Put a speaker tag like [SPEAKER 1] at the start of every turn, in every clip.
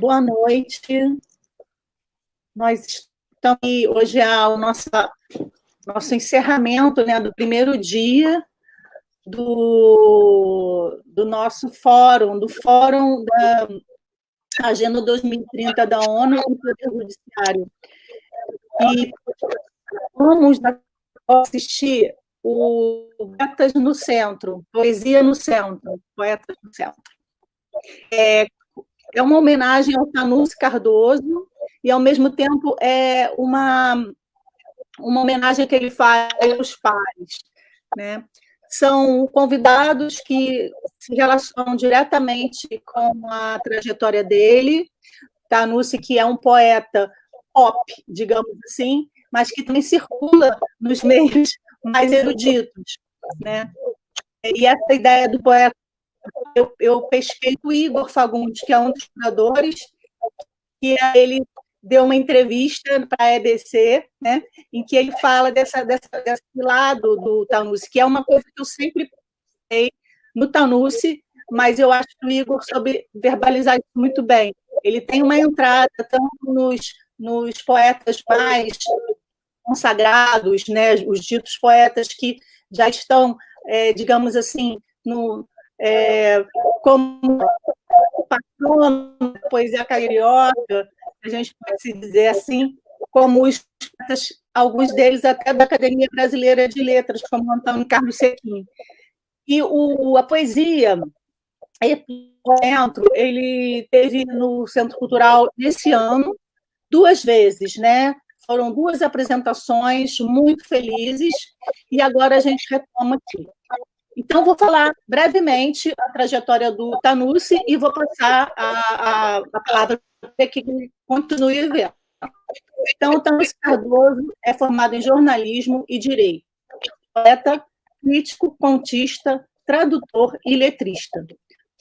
[SPEAKER 1] boa noite. Nós estamos aqui, hoje é o nosso encerramento, né, do primeiro dia do nosso fórum, do Fórum da Agenda 2030 da ONU e do Poder Judiciário. E vamos assistir o Poetas no Centro, Poesia no Centro, Poetas no Centro. É uma homenagem ao Tanusse Cardoso e, ao mesmo tempo, é uma homenagem que ele faz aos pares, né? São convidados que se relacionam diretamente com a trajetória dele. Tanusse, que é um poeta pop, digamos assim, mas que também circula nos meios mais eruditos, né? E essa ideia do poeta, eu pesquei o Igor Fagundes, que é um dos fundadores, que ele deu uma entrevista para a EBC, né, em que ele fala desse lado do Tanusse, que é uma coisa que eu sempre pensei no Tanusse, mas eu acho que o Igor soube verbalizar isso muito bem. Ele tem uma entrada tanto nos poetas mais consagrados, né, os ditos poetas que já estão, digamos assim, como patrono da poesia carioca, a gente pode se dizer assim, como os poetas, alguns deles até da Academia Brasileira de Letras, como Antônio Carlos Sequim. E a poesia, ele teve no Centro Cultural esse ano 2 vezes, né? Foram 2 apresentações muito felizes, e agora a gente retoma aqui. Então, vou falar brevemente a trajetória do Tanusse e vou passar a palavra para que ele continue vendo. Então, o Tanusse Cardoso é formado em jornalismo e direito, poeta, crítico, contista, tradutor e letrista.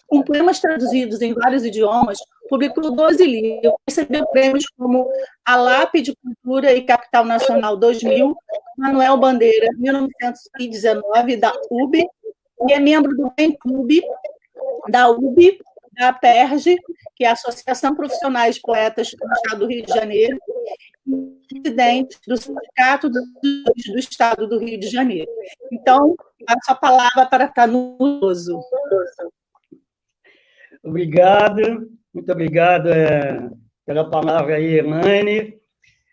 [SPEAKER 1] Com poemas traduzidos em vários idiomas, publicou 12 livros, recebeu prêmios como a Lápide de Cultura e Capital Nacional 2000, Manuel Bandeira, 1919, da UB, e é membro do Bem Clube, da UB, da PERJ, que é a Associação Profissionais de Poetas do Estado do Rio de Janeiro, e presidente do Sindicato do Estado do Rio de Janeiro. Então, passo a palavra para Tanusse.
[SPEAKER 2] Obrigado, muito obrigado pela palavra aí, Elaine.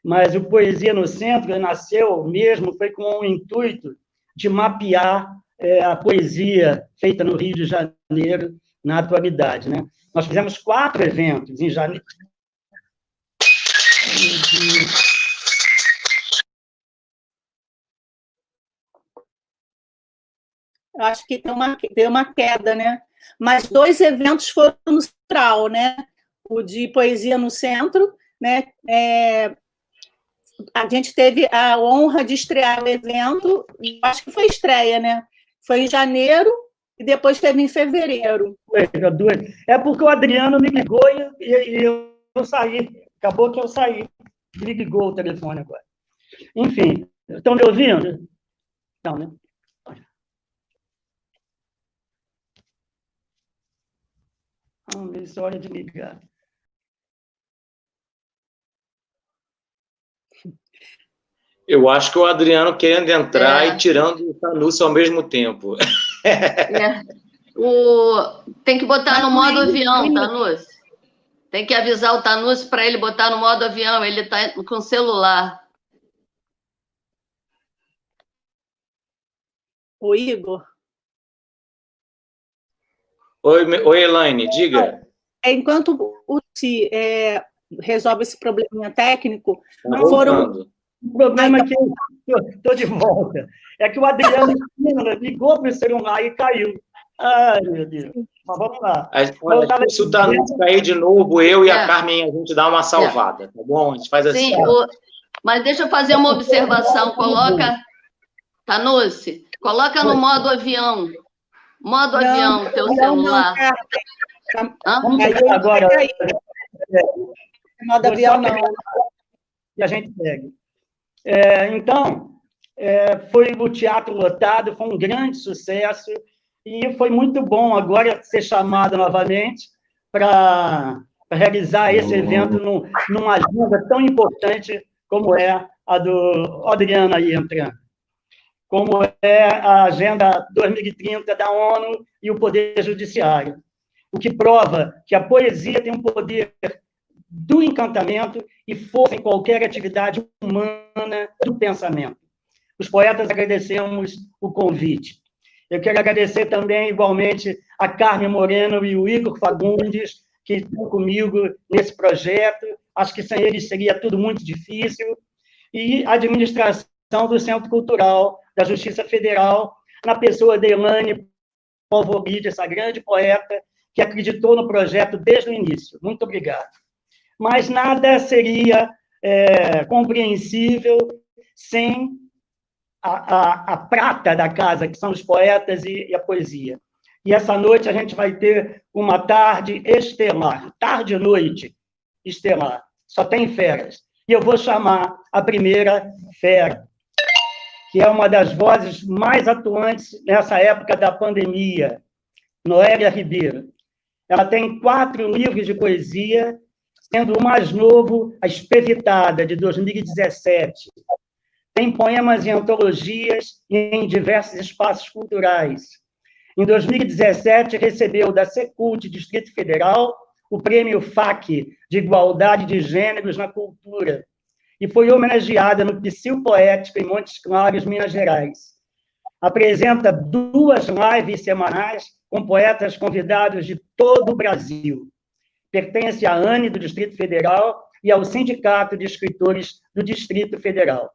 [SPEAKER 2] Mas o Poesia no Centro nasceu mesmo, foi com o intuito de mapear a poesia feita no Rio de Janeiro na atualidade, né? Nós fizemos 4 eventos em janeiro.
[SPEAKER 1] Eu acho que tem uma queda, né? Mas 2 eventos foram no Central, né? O de Poesia no Centro, né? A gente teve a honra de estrear o evento, acho que foi estreia, né? Foi em janeiro e depois teve em fevereiro.
[SPEAKER 2] É porque o Adriano me ligou e eu saí. Acabou que eu saí. Me ligou o telefone agora. Enfim, estão me ouvindo? Não, né? Vamos ver se é hora de ligar.
[SPEAKER 3] Eu acho que o Adriano querendo entrar e tirando o Tanusse ao mesmo tempo.
[SPEAKER 4] Tem que botar no modo avião, Tanusse. Tem que avisar o Tanusse para ele botar no modo avião. Ele está com celular.
[SPEAKER 1] O Igor.
[SPEAKER 3] Oi, Elaine, diga.
[SPEAKER 1] Enquanto o Ti resolve esse probleminha técnico,
[SPEAKER 2] O problema é que estou de volta. É que o Adriano ligou para o celular e caiu. Ai, meu Deus. Mas vamos lá.
[SPEAKER 3] Se o Tanusse cair de novo, eu e a Carmen, a gente dá uma salvada, tá bom? A gente faz assim.
[SPEAKER 4] Sim, mas deixa eu fazer uma observação. Tanusse, coloca no modo avião. Modo avião, teu celular.
[SPEAKER 2] Vamos pegar agora.
[SPEAKER 1] Modo avião, não.
[SPEAKER 2] E a gente segue. Então, foi o teatro lotado, foi um grande sucesso, e foi muito bom agora ser chamado novamente para para realizar esse evento numa agenda tão importante como é a do Adriano aí entrando, como é a Agenda 2030 da ONU e o Poder Judiciário, o que prova que a poesia tem um poder do encantamento e força em qualquer atividade humana do pensamento. Os poetas agradecemos o convite. Eu quero agradecer também, igualmente, a Carmen Moreno e o Igor Fagundes, que estão comigo nesse projeto. Acho que sem eles seria tudo muito difícil. E a administração do Centro Cultural da Justiça Federal, na pessoa de Elaine Polvoride, essa grande poeta que acreditou no projeto desde o início. Muito obrigado. Mas nada seria compreensível sem a prata da casa, que são os poetas e a poesia. E essa noite a gente vai ter uma tarde estelar, tarde e noite estelar, só tem feras. E eu vou chamar a primeira fera, que é uma das vozes mais atuantes nessa época da pandemia, Noélia Ribeiro. Ela tem 4 livros de poesia, sendo o mais novo, A Espevitada, de 2017. Tem poemas em antologias e em diversos espaços culturais. Em 2017, recebeu da Secult, Distrito Federal, o Prêmio FAC, de Igualdade de Gêneros na Cultura, e foi homenageada no Psil Poético, em Montes Claros, Minas Gerais. Apresenta 2 lives semanais com poetas convidados de todo o Brasil. Pertence à ANE, do Distrito Federal, e ao Sindicato de Escritores do Distrito Federal.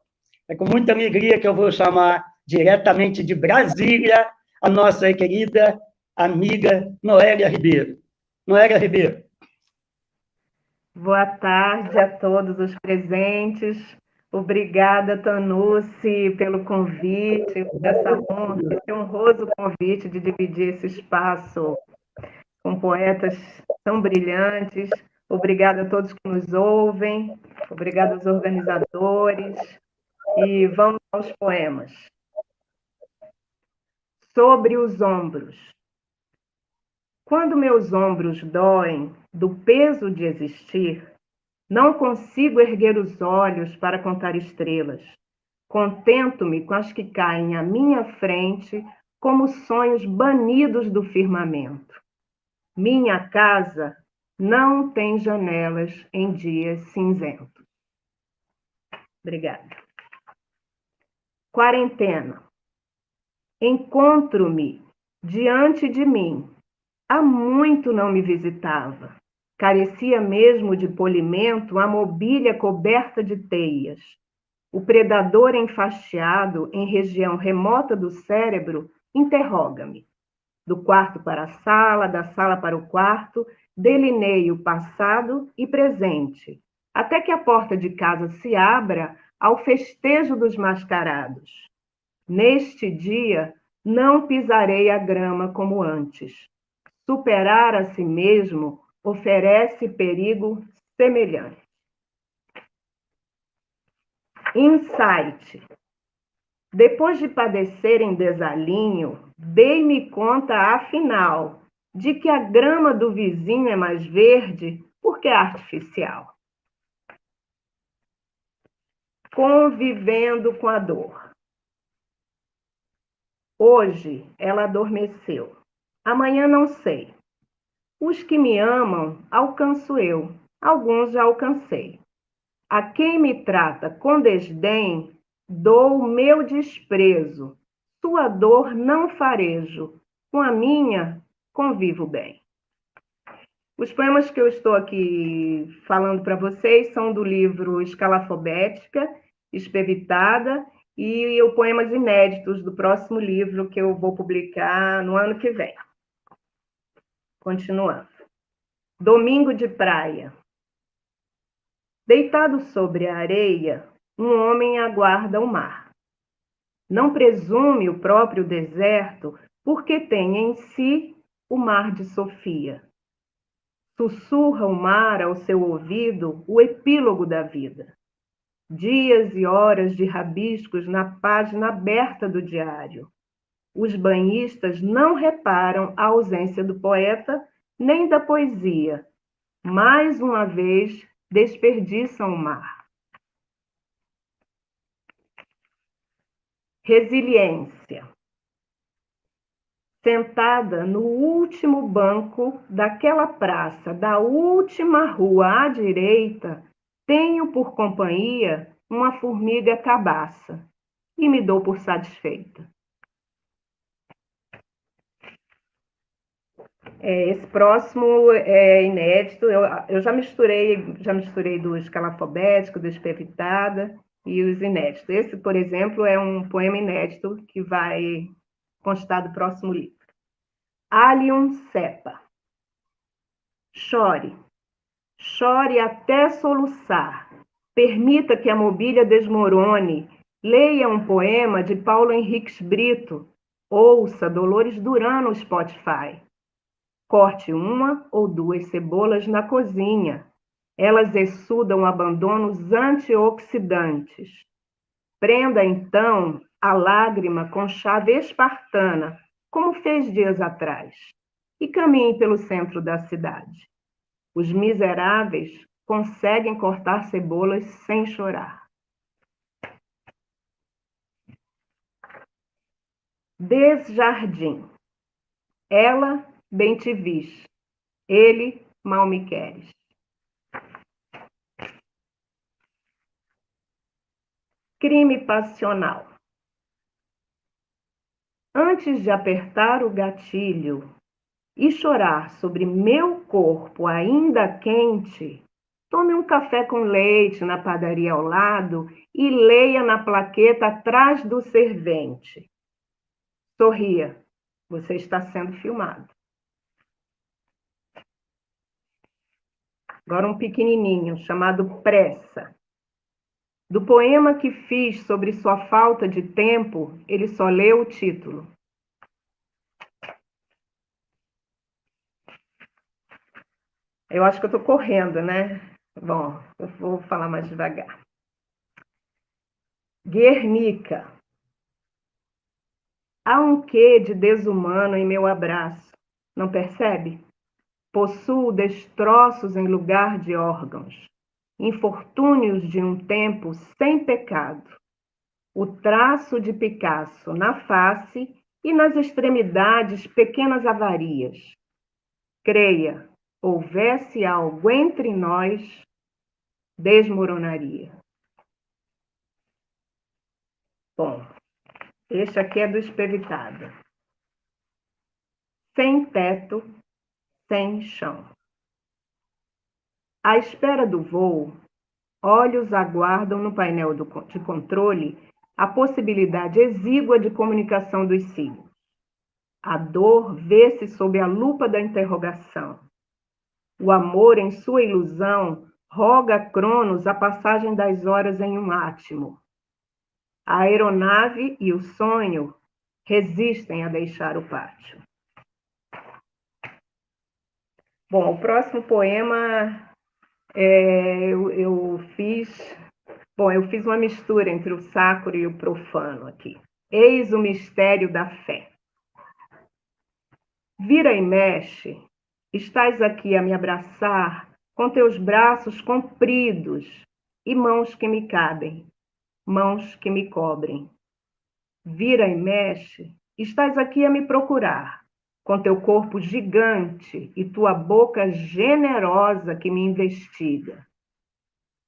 [SPEAKER 2] É com muita alegria que eu vou chamar diretamente de Brasília a nossa querida amiga Noélia Ribeiro. Noélia Ribeiro.
[SPEAKER 5] Boa tarde a todos os presentes. Obrigada, Tanusi, pelo convite, por essa honra, esse honroso convite de dividir esse espaço com poetas tão brilhantes. Obrigada a todos que nos ouvem, obrigada aos organizadores. E vamos aos poemas. Sobre os ombros. Quando meus ombros doem do peso de existir, não consigo erguer os olhos para contar estrelas. Contento-me com as que caem à minha frente como sonhos banidos do firmamento. Minha casa não tem janelas em dias cinzentos. Obrigada. Quarentena. Encontro-me diante de mim. Há muito não me visitava. Carecia mesmo de polimento a mobília coberta de teias. O predador enfastiado em região remota do cérebro interroga-me. Do quarto para a sala, da sala para o quarto, delineio passado e presente, até que a porta de casa se abra ao festejo dos mascarados. Neste dia, não pisarei a grama como antes. Superar a si mesmo oferece perigo semelhante. Insight. Depois de padecer em desalinho, dei-me conta, afinal, de que a grama do vizinho é mais verde porque é artificial. Convivendo com a dor. Hoje ela adormeceu. Amanhã não sei. Os que me amam, alcanço eu. Alguns já alcancei. A quem me trata com desdém, dou o meu desprezo. Sua dor não farejo. Com a minha, convivo bem. Os poemas que eu estou aqui falando para vocês são do livro Escalafobética, Espevitada, e os poemas inéditos do próximo livro que eu vou publicar no ano que vem. Continuando. Domingo de praia. Deitado sobre a areia, um homem aguarda o mar. Não presume o próprio deserto, porque tem em si o mar de Sofia. Sussurra o mar ao seu ouvido o epílogo da vida. Dias e horas de rabiscos na página aberta do diário. Os banhistas não reparam a ausência do poeta nem da poesia. mais uma vez desperdiçam o mar. Resiliência. Sentada no último banco daquela praça, da última rua à direita, tenho por companhia uma formiga cabaça e me dou por satisfeita. Esse próximo é inédito. Eu já misturei do escalafobético, do espevitada e os inéditos. Esse, por exemplo, é um poema inédito que vai constar do próximo livro. Allium cepa. Chore, chore até soluçar. Permita que a mobília desmorone. Leia um poema de Paulo Henriques Brito. Ouça Dolores Duran no Spotify. Corte uma ou duas cebolas na cozinha. Elas exsudam abandonos antioxidantes. Prenda, então, a lágrima com chave espartana, como fez dias atrás, e caminhe pelo centro da cidade. Os miseráveis conseguem cortar cebolas sem chorar. Desjardim. Ela bem te vis, ele mal me queres. Crime passional. Antes de apertar o gatilho e chorar sobre meu corpo ainda quente, tome um café com leite na padaria ao lado e leia na plaqueta atrás do servente. Sorria, você está sendo filmado. Agora um pequenininho, chamado Pressa. Do poema que fiz sobre sua falta de tempo, ele só leu o título. Eu acho que eu estou correndo, né? Bom, eu vou falar mais devagar. Guernica. Há um quê de desumano em meu abraço, não percebe? Possuo destroços em lugar de órgãos, infortúnios de um tempo sem pecado. O traço de Picasso na face e nas extremidades pequenas avarias. Creia, houvesse algo entre nós, desmoronaria. Bom, este aqui é do Espevitado. Sem teto, sem chão. À espera do voo, olhos aguardam no painel de controle a possibilidade exígua de comunicação dos signos. A dor vê-se sob a lupa da interrogação. O amor, em sua ilusão, roga a Cronos a passagem das horas em um átimo. A aeronave e o sonho resistem a deixar o pátio. Bom, o próximo poema eu fiz uma mistura entre o sacro e o profano aqui. Eis o mistério da fé. Vira e mexe, estás aqui a me abraçar com teus braços compridos e mãos que me cabem, mãos que me cobrem. Vira e mexe, estás aqui a me procurar, com teu corpo gigante e tua boca generosa que me investiga.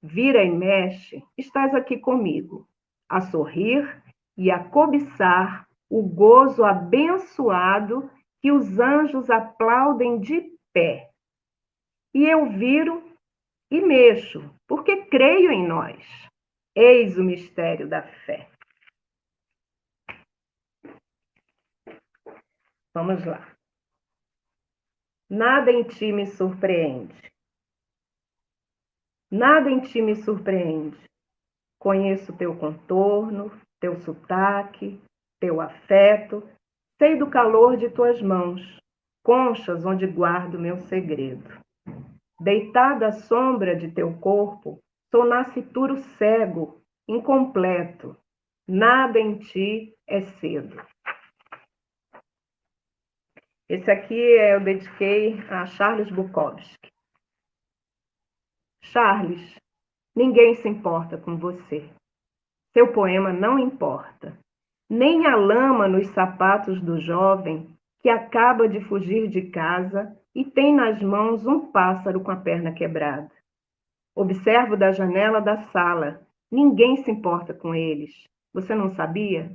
[SPEAKER 5] Vira e mexe, estás aqui comigo, a sorrir e a cobiçar o gozo abençoado que os anjos aplaudem de pé. E eu viro e mexo, porque creio em nós. Eis o mistério da fé. Vamos lá. Nada em ti me surpreende. Nada em ti me surpreende. Conheço teu contorno, teu sotaque, teu afeto. Sei do calor de tuas mãos, conchas onde guardo meu segredo. Deitada à sombra de teu corpo, sou nascituro cego, incompleto. Nada em ti é cedo. Esse aqui eu dediquei a Charles Bukowski. Charles, ninguém se importa com você. Seu poema não importa. Nem a lama nos sapatos do jovem que acaba de fugir de casa e tem nas mãos um pássaro com a perna quebrada. Observo da janela da sala. Ninguém se importa com eles. Você não sabia?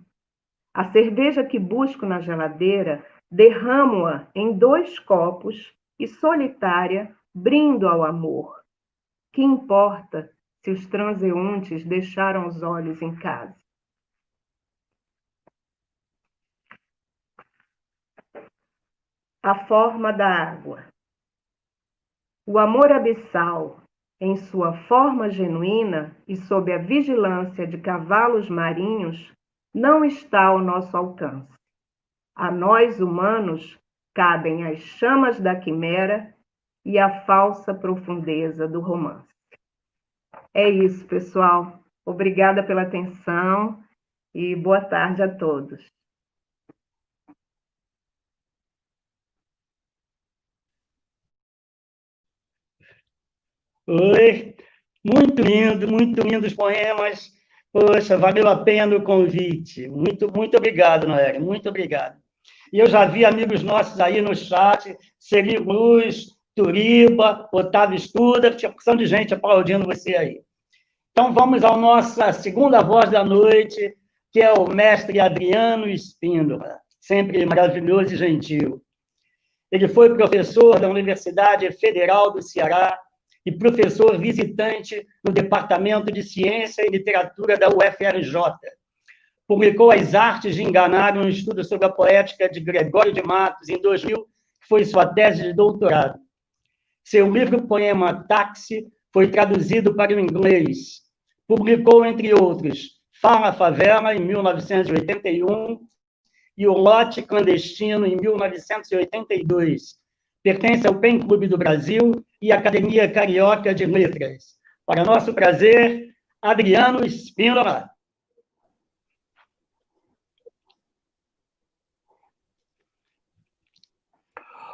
[SPEAKER 5] A cerveja que busco na geladeira, derramo-a em 2 copos e, solitária, brindo ao amor. Que importa se os transeuntes deixaram os olhos em casa? A forma da água. O amor abissal, em sua forma genuína e sob a vigilância de cavalos marinhos, não está ao nosso alcance. A nós, humanos, cabem as chamas da quimera e a falsa profundeza do romance. É isso, pessoal. Obrigada pela atenção e boa tarde a todos.
[SPEAKER 2] Oi, muito lindo os poemas. Poxa, valeu a pena o convite. Muito obrigado, Noé, muito obrigado. E eu já vi amigos nossos aí no chat, Celi Luz, Turiba, Otávio Studa, tinha porção de gente aplaudindo você aí. Então, vamos à nossa segunda voz da noite, que é o mestre Adriano Espíndola, sempre maravilhoso e gentil. Ele foi professor da Universidade Federal do Ceará e professor visitante no Departamento de Ciência e Literatura da UFRJ. Publicou As Artes de Enganar, um estudo sobre a poética de Gregório de Matos, em 2000, que foi sua tese de doutorado. Seu livro-poema Táxi foi traduzido para o inglês. Publicou, entre outros, Fala Favela, em 1981, e O Lote Clandestino, em 1982. Pertence ao PEN Clube do Brasil e à Academia Carioca de Letras. Para nosso prazer, Adriano Espíndola.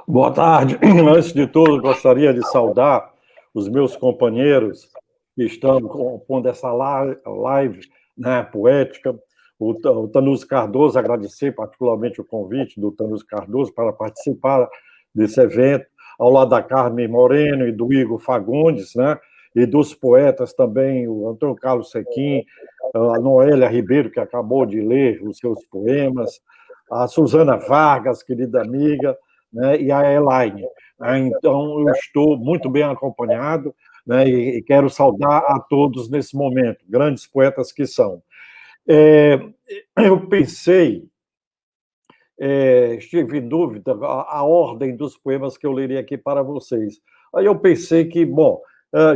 [SPEAKER 6] Boa tarde. Antes de tudo, gostaria de saudar os meus companheiros que estão compondo essa live, né, poética. O Tanuso Cardoso, agradecer particularmente o convite do Tanuso Cardoso para participar desse evento, ao lado da Carmen Moreno e do Igor Fagundes, né, e dos poetas também, o Antônio Carlos Sequim, a Noélia Ribeiro, que acabou de ler os seus poemas, a Suzana Vargas, querida amiga, né, e a Elaine. Então, eu estou muito bem acompanhado, né, e quero saudar a todos nesse momento, grandes poetas que são. Eu pensei, estive em dúvida a ordem dos poemas que eu leria aqui para vocês. Aí eu pensei que, bom,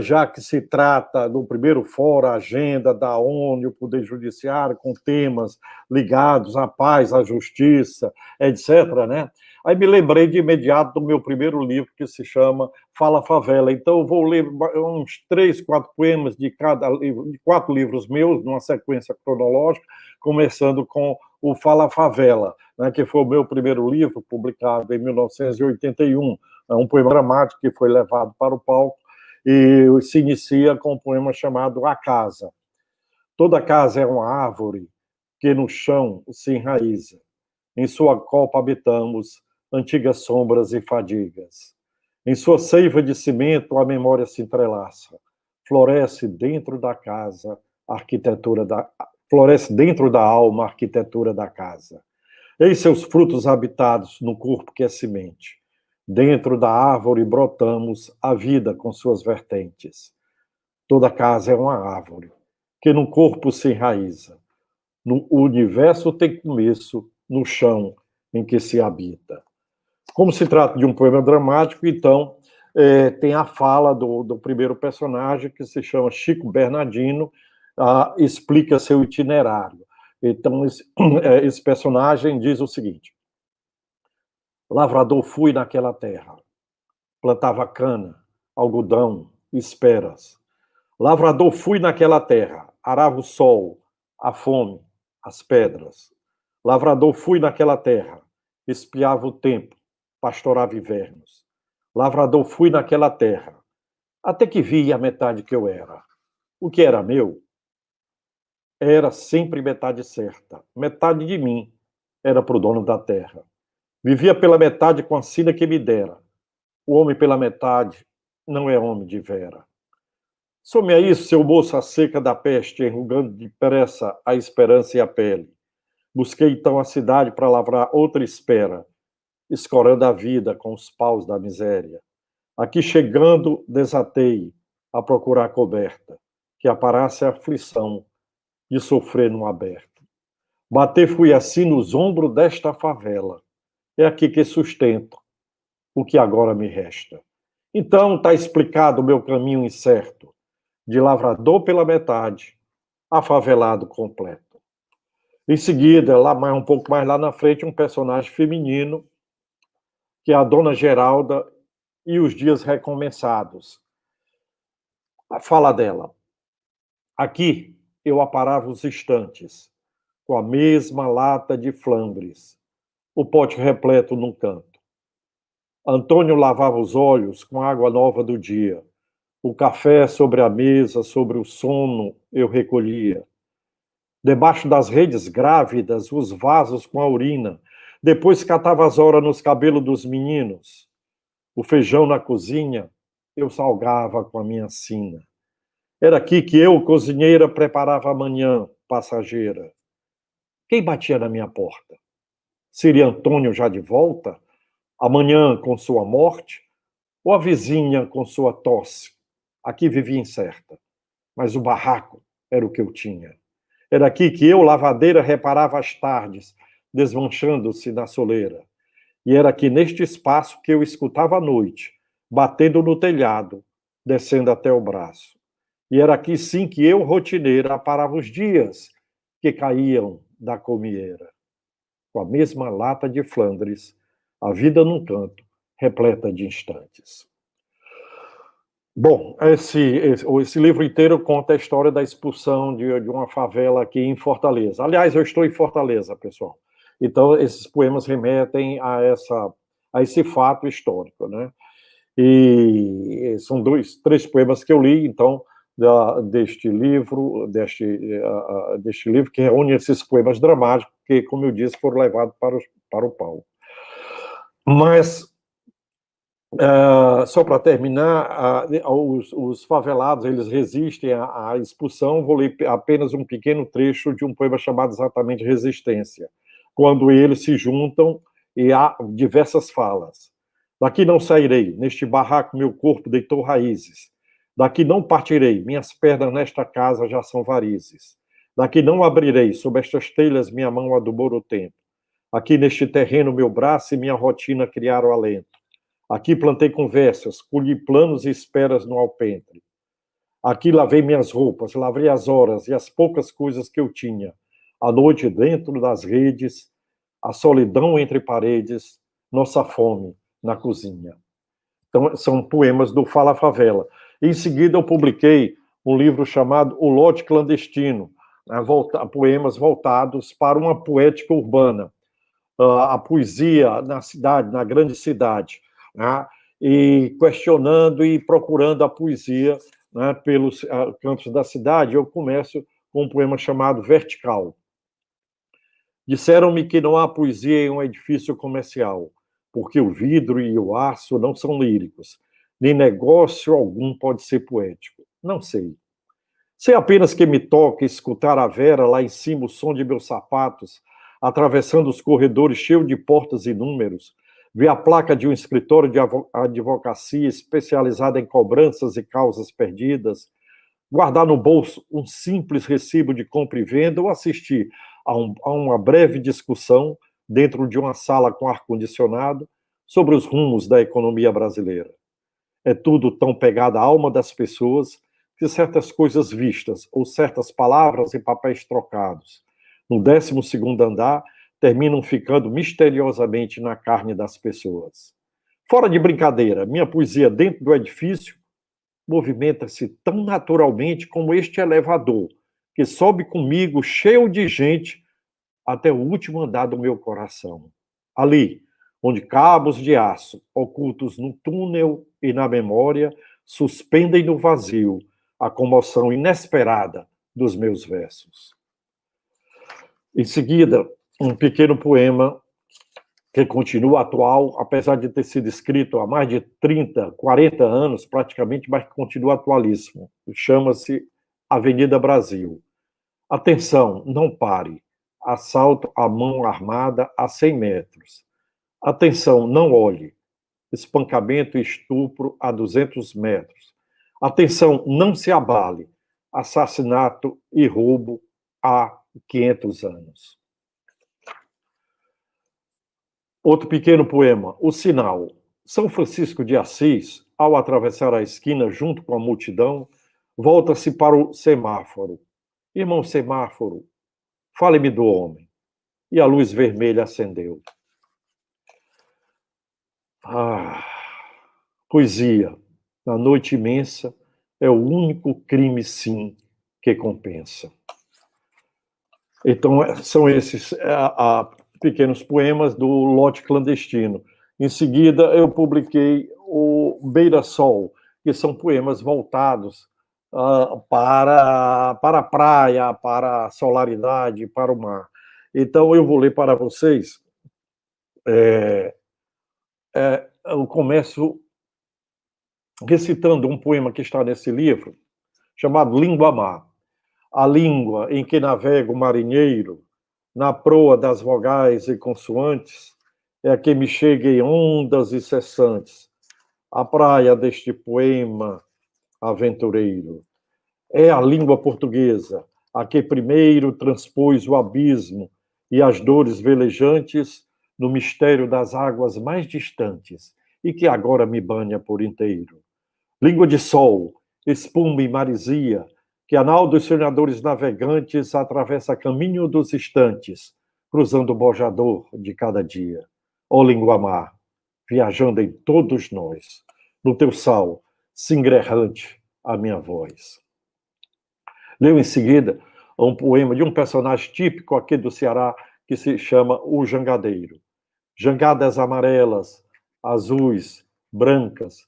[SPEAKER 6] já que se trata do primeiro fórum, a agenda da ONU, o Poder Judiciário, com temas ligados à paz, à justiça, etc., né? Aí me lembrei de imediato do meu primeiro livro, que se chama Fala Favela. Então, eu vou ler uns 3, 4 poemas de cada livro, de 4 livros meus, numa sequência cronológica, começando com o Fala Favela, né, que foi o meu primeiro livro, publicado em 1981. É um poema dramático que foi levado para o palco e se inicia com um poema chamado A Casa. Toda casa é uma árvore que no chão se enraiza. Em sua copa habitamos antigas sombras e fadigas. Em sua seiva de cimento a memória se entrelaça. Floresce dentro da casa a arquitetura floresce dentro da alma a arquitetura da casa. Eis seus frutos habitados no corpo que é semente. Dentro da árvore brotamos a vida com suas vertentes. Toda casa é uma árvore que no corpo se enraiza. O universo tem começo no chão em que se habita. Como se trata de um poema dramático, então, tem a fala do primeiro personagem, que se chama Chico Bernardino, explica seu itinerário. Então, esse personagem diz o seguinte: lavrador fui naquela terra, plantava cana, algodão, esperas. Lavrador fui naquela terra, arava o sol, a fome, as pedras. Lavrador fui naquela terra, espiava o tempo, pastorava invernos. Lavrador fui naquela terra, até que vi a metade que eu era. O que era meu era sempre metade certa. Metade de mim era para o dono da terra. Vivia pela metade com a sina que me dera. O homem pela metade não é homem de vera. Some a isso, seu moço, a seca da peste, enrugando depressa a esperança e a pele. Busquei então a cidade para lavrar outra espera, escorando a vida com os paus da miséria. Aqui chegando, desatei a procurar coberta, que aparasse a aflição de sofrer no aberto. Bater fui assim nos ombros desta favela. É aqui que sustento o que agora me resta. Então está explicado o meu caminho incerto, de lavrador pela metade, a favelado completo. Em seguida, um pouco mais lá na frente, um personagem feminino, que é a Dona Geralda e os dias recomeçados. A fala dela. Aqui eu aparava os instantes, com a mesma lata de flambres, o pote repleto num canto. Antônio lavava os olhos com a água nova do dia. O café sobre a mesa, sobre o sono, eu recolhia. Debaixo das redes grávidas, os vasos com a urina. Depois catava as horas nos cabelos dos meninos. O feijão na cozinha, eu salgava com a minha sina. Era aqui que eu, cozinheira, preparava a manhã passageira. Quem batia na minha porta? Seria Antônio já de volta? Amanhã com sua morte? Ou a vizinha com sua tosse? Aqui vivia incerta, mas o barraco era o que eu tinha. Era aqui que eu, lavadeira, reparava as tardes, desmanchando-se na soleira. E era aqui neste espaço que eu escutava a noite, batendo no telhado, descendo até o braço. E era aqui sim que eu, rotineira, aparava os dias que caíam da comieira. Com a mesma lata de Flandres, a vida num canto, repleta de instantes. Bom, esse livro inteiro conta a história da expulsão de uma favela aqui em Fortaleza. Aliás, eu estou em Fortaleza, pessoal. Então, esses poemas remetem a esse fato histórico, né? E são três poemas que eu li, então, deste livro que reúne esses poemas dramáticos que, como eu disse, foram levados para o palco. Mas, só para terminar, os favelados, eles resistem à expulsão. Vou ler apenas um pequeno trecho de um poema chamado exatamente Resistência, quando eles se juntam e há diversas falas. Daqui não sairei, neste barraco meu corpo deitou raízes. Daqui não partirei, minhas pernas nesta casa já são varizes. Daqui não abrirei, sob estas telhas minha mão adubou o tempo. Aqui neste terreno meu braço e minha rotina criaram alento. Aqui plantei conversas, colhi planos e esperas no alpendre. Aqui lavei minhas roupas, lavei as horas e as poucas coisas que eu tinha. A noite dentro das redes, a solidão entre paredes, nossa fome na cozinha. Então, são poemas do Fala Favela. Em seguida, eu publiquei um livro chamado O Lote Clandestino, poemas voltados para uma poética urbana, a poesia na cidade, na grande cidade, né? E questionando e procurando a poesia, né, pelos cantos da cidade. Eu começo com um poema chamado Vertical. Disseram-me que não há poesia em um edifício comercial, porque o vidro e o aço não são líricos, nem negócio algum pode ser poético. Não sei. Sei apenas que me toca escutar a Vera lá em cima, o som de meus sapatos, atravessando os corredores cheios de portas e números, ver a placa de um escritório de advocacia especializada em cobranças e causas perdidas, guardar no bolso um simples recibo de compra e venda ou assistir a uma breve discussão dentro de uma sala com ar-condicionado sobre os rumos da economia brasileira. É tudo tão pegado à alma das pessoas que certas coisas vistas ou certas palavras e papéis trocados no 12º andar terminam ficando misteriosamente na carne das pessoas. Fora de brincadeira, minha poesia dentro do edifício movimenta-se tão naturalmente como este elevador, que sobe comigo cheio de gente até o último andar do meu coração. Ali, onde cabos de aço, ocultos no túnel e na memória, suspendem no vazio a comoção inesperada dos meus versos. Em seguida, um pequeno poema que continua atual, apesar de ter sido escrito há mais de 30, 40 anos, praticamente, mas que continua atualíssimo. Chama-se Avenida Brasil. Atenção, não pare. Assalto à mão armada a 100 metros. Atenção, não olhe. Espancamento e estupro a 200 metros. Atenção, não se abale. Assassinato e roubo há 500 anos. Outro pequeno poema, O Sinal. São Francisco de Assis, ao atravessar a esquina junto com a multidão, volta-se para o semáforo. Irmão semáforo, fale-me do homem. E a luz vermelha acendeu. Poesia, na noite imensa, é o único crime, sim, que compensa. Então, são esses pequenos poemas do Lote Clandestino. Em seguida, eu publiquei o Beira-Sol, que são poemas voltados para a praia, para a solaridade, para o mar. Então, eu vou ler para vocês. Eu começo recitando um poema que está nesse livro, chamado Língua Mar. A língua em que navega o marinheiro, na proa das vogais e consoantes, é a que me chega em ondas incessantes. A praia deste poema aventureiro é a língua portuguesa, a que primeiro transpôs o abismo e as dores velejantes no mistério das águas mais distantes e que agora me banha por inteiro. Língua de sol, espuma e maresia, que a nau dos sonhadores navegantes atravessa caminho dos instantes, cruzando o bojador de cada dia. Ó língua mar, viajando em todos nós, no teu sal, singrerrante a minha voz. Leio em seguida um poema de um personagem típico aqui do Ceará, que se chama O Jangadeiro. Jangadas amarelas, azuis, brancas,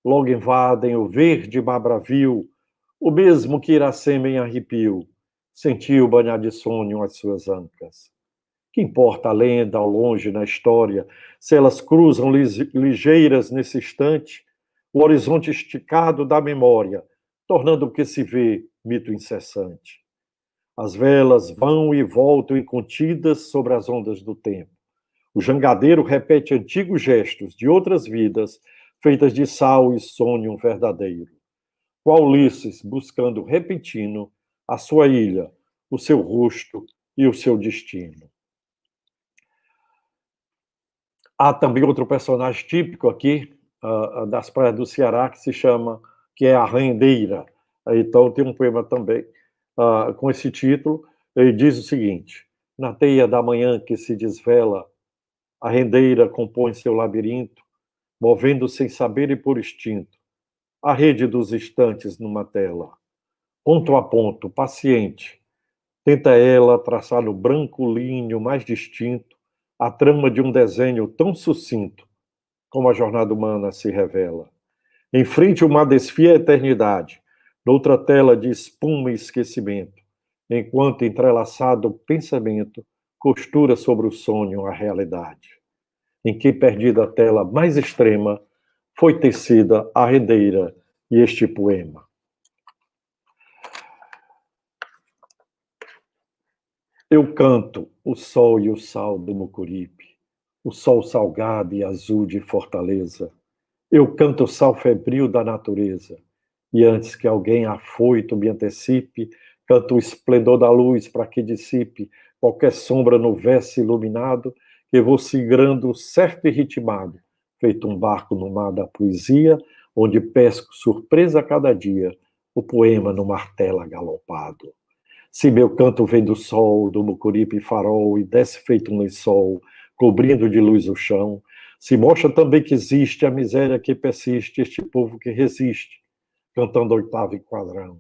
[SPEAKER 6] logo invadem o verde mar bravio, o mesmo que Iracema em arrepio, sentiu banhar de sonho as suas ancas. Que importa a lenda ao longe na história, se elas cruzam ligeiras nesse instante, o horizonte esticado da memória, tornando o que se vê mito incessante. As velas vão e voltam incontidas sobre as ondas do tempo. O jangadeiro repete antigos gestos de outras vidas, feitas de sal e sonho verdadeiro. Qual Ulisses buscando repentino a sua ilha, o seu rosto e o seu destino. Há também outro personagem típico aqui das praias do Ceará que é a rendeira. Então tem um poema também com esse título. Ele diz o seguinte: na teia da manhã que se desvela, a rendeira compõe seu labirinto, movendo sem saber e por instinto a rede dos instantes numa tela. Ponto a ponto, paciente, tenta ela traçar no branco linho mais distinto a trama de um desenho tão sucinto como a jornada humana se revela. Em frente uma desfia a eternidade, noutra tela de espuma e esquecimento, enquanto entrelaçado o pensamento costura sobre o sonho a realidade, em que perdida a tela mais extrema foi tecida a rendeira e este poema. Eu canto o sol e o sal do Mucuripe, o sol salgado e azul de Fortaleza. Eu canto o sal febril da natureza, e antes que alguém afoito me antecipe, canto o esplendor da luz para que dissipe qualquer sombra no verso iluminado, que vou sigrando certo e ritmado, feito um barco no mar da poesia, onde pesco surpresa a cada dia, o poema no martelo galopado. Se meu canto vem do sol, do Mucuripe farol, e desce feito um lençol, cobrindo de luz o chão, se mostra também que existe a miséria que persiste, este povo que resiste, cantando oitavo e quadrão.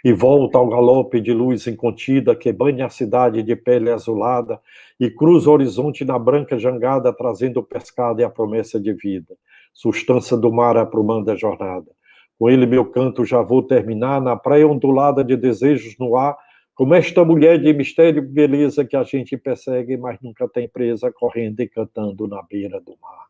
[SPEAKER 6] E volta ao galope de luz incontida, que banha a cidade de pele azulada, e cruza o horizonte na branca jangada, trazendo o pescado e a promessa de vida, sustância do mar aprumando a jornada. Com ele meu canto já vou terminar, na praia ondulada de desejos no ar, como esta mulher de mistério e beleza que a gente persegue, mas nunca tem presa, correndo e cantando na beira do mar.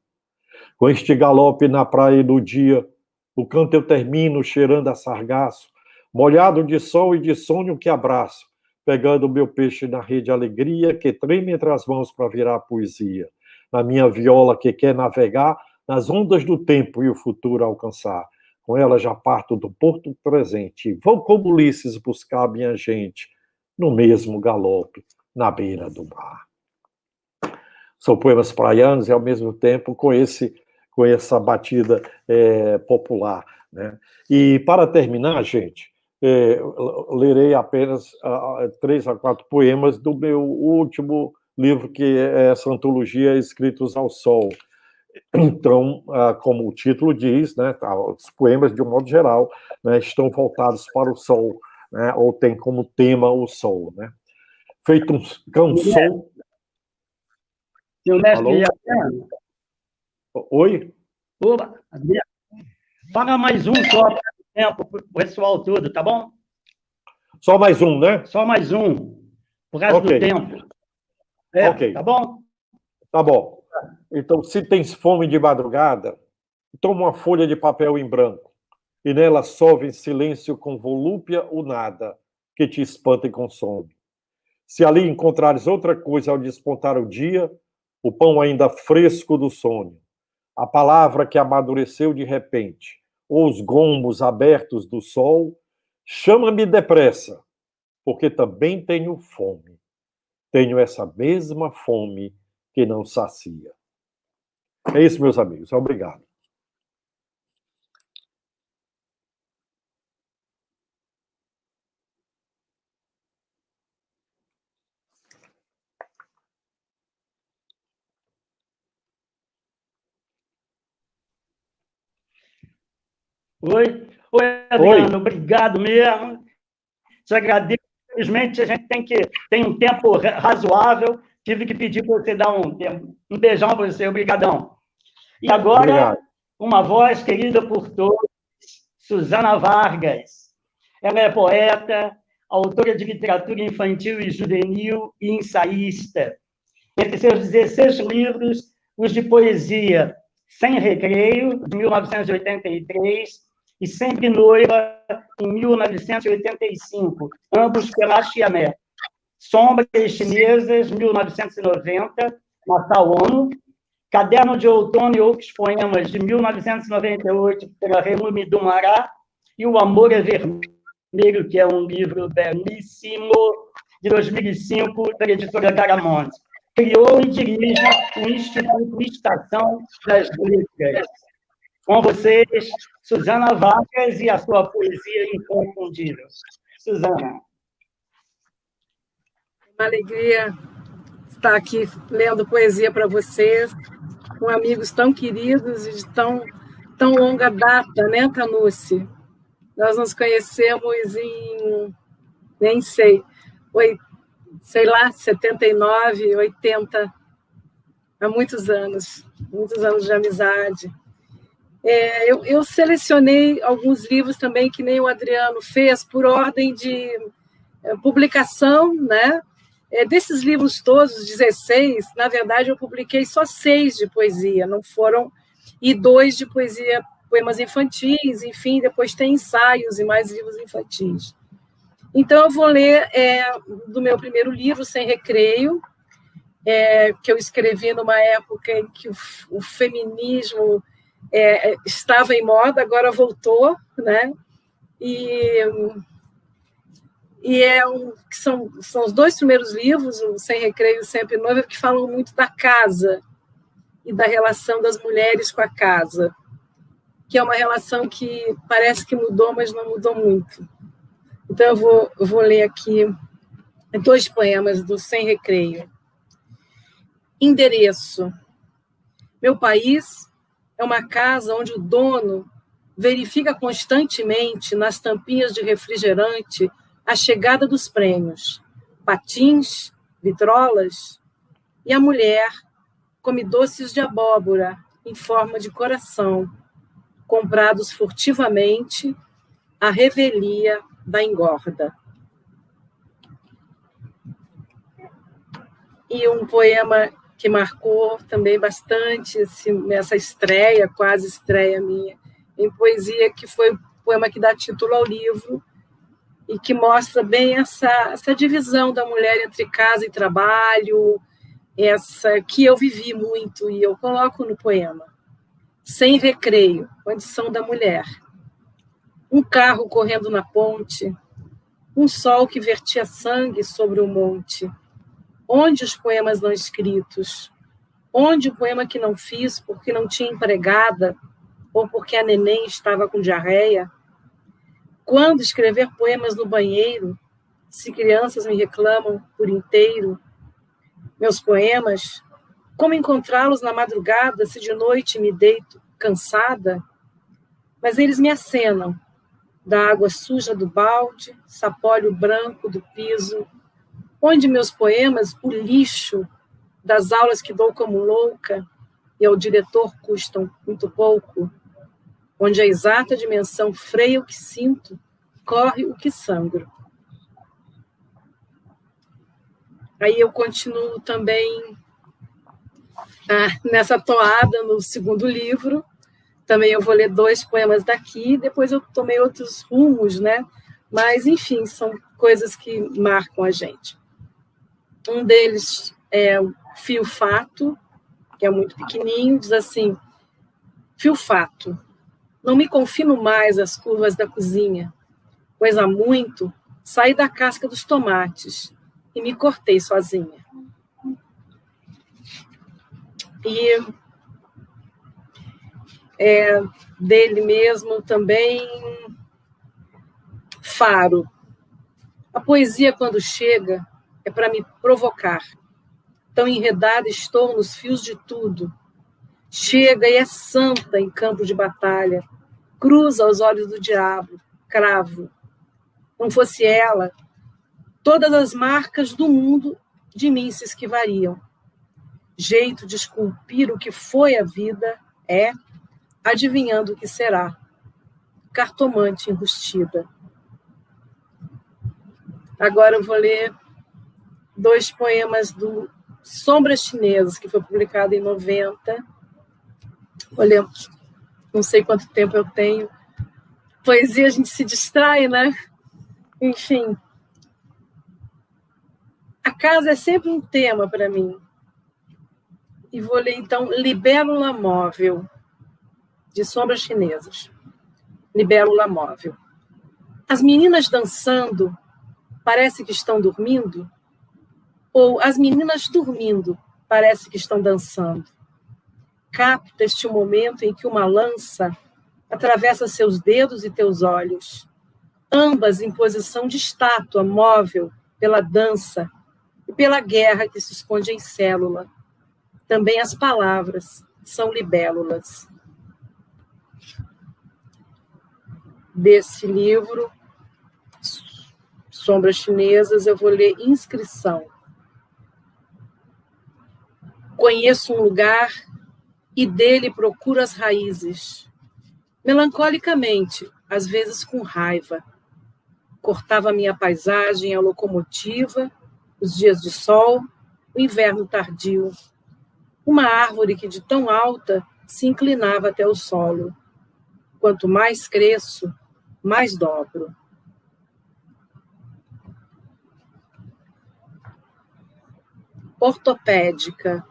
[SPEAKER 6] Com este galope na praia e no dia, o canto eu termino cheirando a sargaço, molhado de sol e de sonho que abraço, pegando o meu peixe na rede alegria que treme entre as mãos para virar poesia. Na minha viola que quer navegar nas ondas do tempo e o futuro alcançar. Com ela já parto do porto presente, vou como Ulisses buscar minha gente, no mesmo galope, na beira do mar. São poemas praianos e, ao mesmo tempo, com essa batida popular, né? E, para terminar, gente, lerei apenas 3 a 4 poemas do meu último livro, que é essa antologia Escritos ao Sol. Então, como o título diz, né, os poemas, de um modo geral, né, estão voltados para o sol, né, ou tem como tema o sol. Né? Feito um canção...
[SPEAKER 2] Seu mestre Adriano.
[SPEAKER 6] Oi?
[SPEAKER 2] Opa, Adriano. Fala mais um só para o tempo, para o pessoal todo, tá bom?
[SPEAKER 6] Só mais um, né?
[SPEAKER 2] Só mais um, por resto do tempo. Ok. Tá bom?
[SPEAKER 6] Tá bom. Então, se tens fome de madrugada, toma uma folha de papel em branco e nela solve em silêncio com volúpia o nada que te espanta e consome. Se ali encontrares outra coisa ao despontar o dia, o pão ainda fresco do sonho, a palavra que amadureceu de repente, ou os gomos abertos do sol, chama-me depressa, porque também tenho fome. Tenho essa mesma fome que não sacia. É isso, meus amigos. Obrigado.
[SPEAKER 2] Oi, Adriano, obrigado mesmo. Te agradeço. Infelizmente, a gente tem um tempo razoável. Tive que pedir para você dar um beijão para você. Obrigadão. E agora, obrigado. Uma voz querida por todos, Susana Vargas. Ela é poeta, autora de literatura infantil e juvenil e ensaísta. Entre seus 16 livros, os de poesia Sem Recreio, de 1983, e Sempre Noiva, em 1985, ambos pela Chiané. Sombras Chinesas, 1990, Natal ONU. Caderno de Outono e Outros Poemas, de 1998, pela Relume do Mará. E O Amor é Vermelho, que é um livro belíssimo, de 2005, pela editora Garamond. Criou e dirige o Instituto Estação das Letras. Com vocês, Susana Vargas e a sua poesia inconfundível. Susana.
[SPEAKER 7] Uma alegria estar aqui lendo poesia para vocês, com amigos tão queridos e de tão longa data, né, Tanucci? Nós nos conhecemos em, nem sei, sei lá, 79, 80, há muitos anos de amizade. Eu selecionei alguns livros também, que nem o Adriano fez, por ordem de publicação, né? Desses livros todos, 16, na verdade, eu publiquei só 6 de poesia, não foram, e 2 de poesia, poemas infantis, enfim, depois tem ensaios e mais livros infantis. Então, eu vou ler do meu primeiro livro, Sem Recreio, que eu escrevi numa época em que o feminismo estava em moda, agora voltou, né? São os 2 primeiros livros, o Sem Recreio e Sempre Noiva, que falam muito da casa e da relação das mulheres com a casa, que é uma relação que parece que mudou, mas não mudou muito. Então, eu vou ler aqui 2 poemas do Sem Recreio. Endereço. Meu país é uma casa onde o dono verifica constantemente nas tampinhas de refrigerante a chegada dos prêmios, patins, vitrolas, e a mulher come doces de abóbora em forma de coração, comprados furtivamente à revelia da engorda. E um poema que marcou também bastante essa estreia, quase estreia minha, em poesia, que foi o poema que dá título ao livro e que mostra bem essa divisão da mulher entre casa e trabalho, essa que eu vivi muito, e eu coloco no poema. Sem recreio, condição da mulher. Um carro correndo na ponte, um sol que vertia sangue sobre o monte. Onde os poemas não escritos? Onde o poema que não fiz porque não tinha empregada ou porque a neném estava com diarreia? Quando escrever poemas no banheiro, se crianças me reclamam por inteiro? Meus poemas, como encontrá-los na madrugada se de noite me deito cansada? Mas eles me acenam, da água suja do balde, sapólio branco do piso, onde meus poemas, o lixo das aulas que dou como louca e ao diretor custam muito pouco, onde a exata dimensão freia o que sinto, corre o que sangro. Aí eu continuo também nessa toada no segundo livro. Também eu vou ler 2 poemas daqui, depois eu tomei outros rumos, né? Mas, enfim, são coisas que marcam a gente. Um deles é o Fio Fato, que é muito pequenininho, diz assim: Fio Fato, não me confino mais às curvas da cozinha, pois há muito saí da casca dos tomates e me cortei sozinha. E dele mesmo também, Faro. A poesia, quando chega, é para me provocar. Tão enredada estou nos fios de tudo. Chega e é santa em campo de batalha. Cruza os olhos do diabo, cravo. Não fosse ela, todas as marcas do mundo de mim se esquivariam. Jeito de esculpir o que foi a vida é, adivinhando o que será. Cartomante enrustida. Agora eu vou ler 2 poemas do Sombras Chinesas, que foi publicado em 90. Olha, não sei quanto tempo eu tenho. Poesia a gente se distrai, né? Enfim. A casa é sempre um tema para mim. E vou ler, então, Libélula Móvel, de Sombras Chinesas. Libélula Móvel. As meninas dançando parece que estão dormindo? Ou as meninas dormindo parece que estão dançando? Capta este momento em que uma lança atravessa seus dedos e teus olhos, ambas em posição de estátua móvel pela dança e pela guerra que se esconde em célula. Também as palavras são libélulas. Desse livro, Sombras Chinesas, eu vou ler Inscrição. Conheço um lugar e dele procuro as raízes. Melancolicamente, às vezes com raiva. Cortava minha paisagem a locomotiva, os dias de sol, o inverno tardio. Uma árvore que de tão alta se inclinava até o solo. Quanto mais cresço, mais dobro. Ortopédica.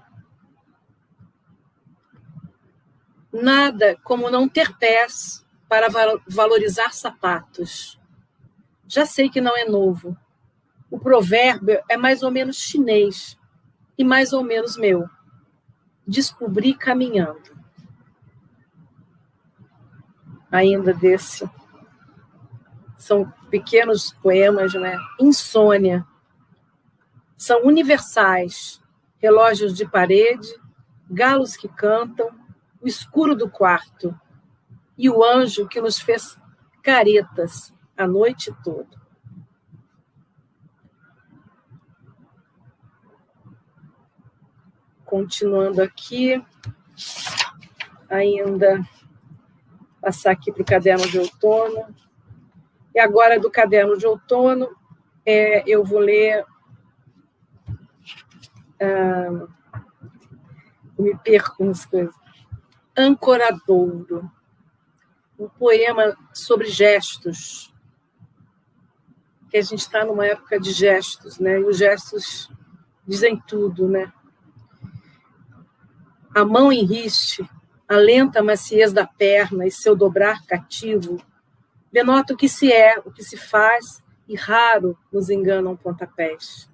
[SPEAKER 7] Nada como não ter pés para valorizar sapatos. Já sei que não é novo. O provérbio é mais ou menos chinês e mais ou menos meu. Descobri caminhando. Ainda desse. São pequenos poemas, né? Insônia. São universais. Relógios de parede, galos que cantam, o escuro do quarto e o anjo que nos fez caretas a noite toda. Continuando aqui, ainda passar aqui para o caderno de outono. E agora, do caderno de outono, eu vou ler... me perco nas coisas. Ancoradouro. Um poema sobre gestos. Que a gente está numa época de gestos, né? E os gestos dizem tudo, né? A mão em riste, a lenta maciez da perna e seu dobrar cativo denota o que se é, o que se faz, e raro nos enganam pontapés.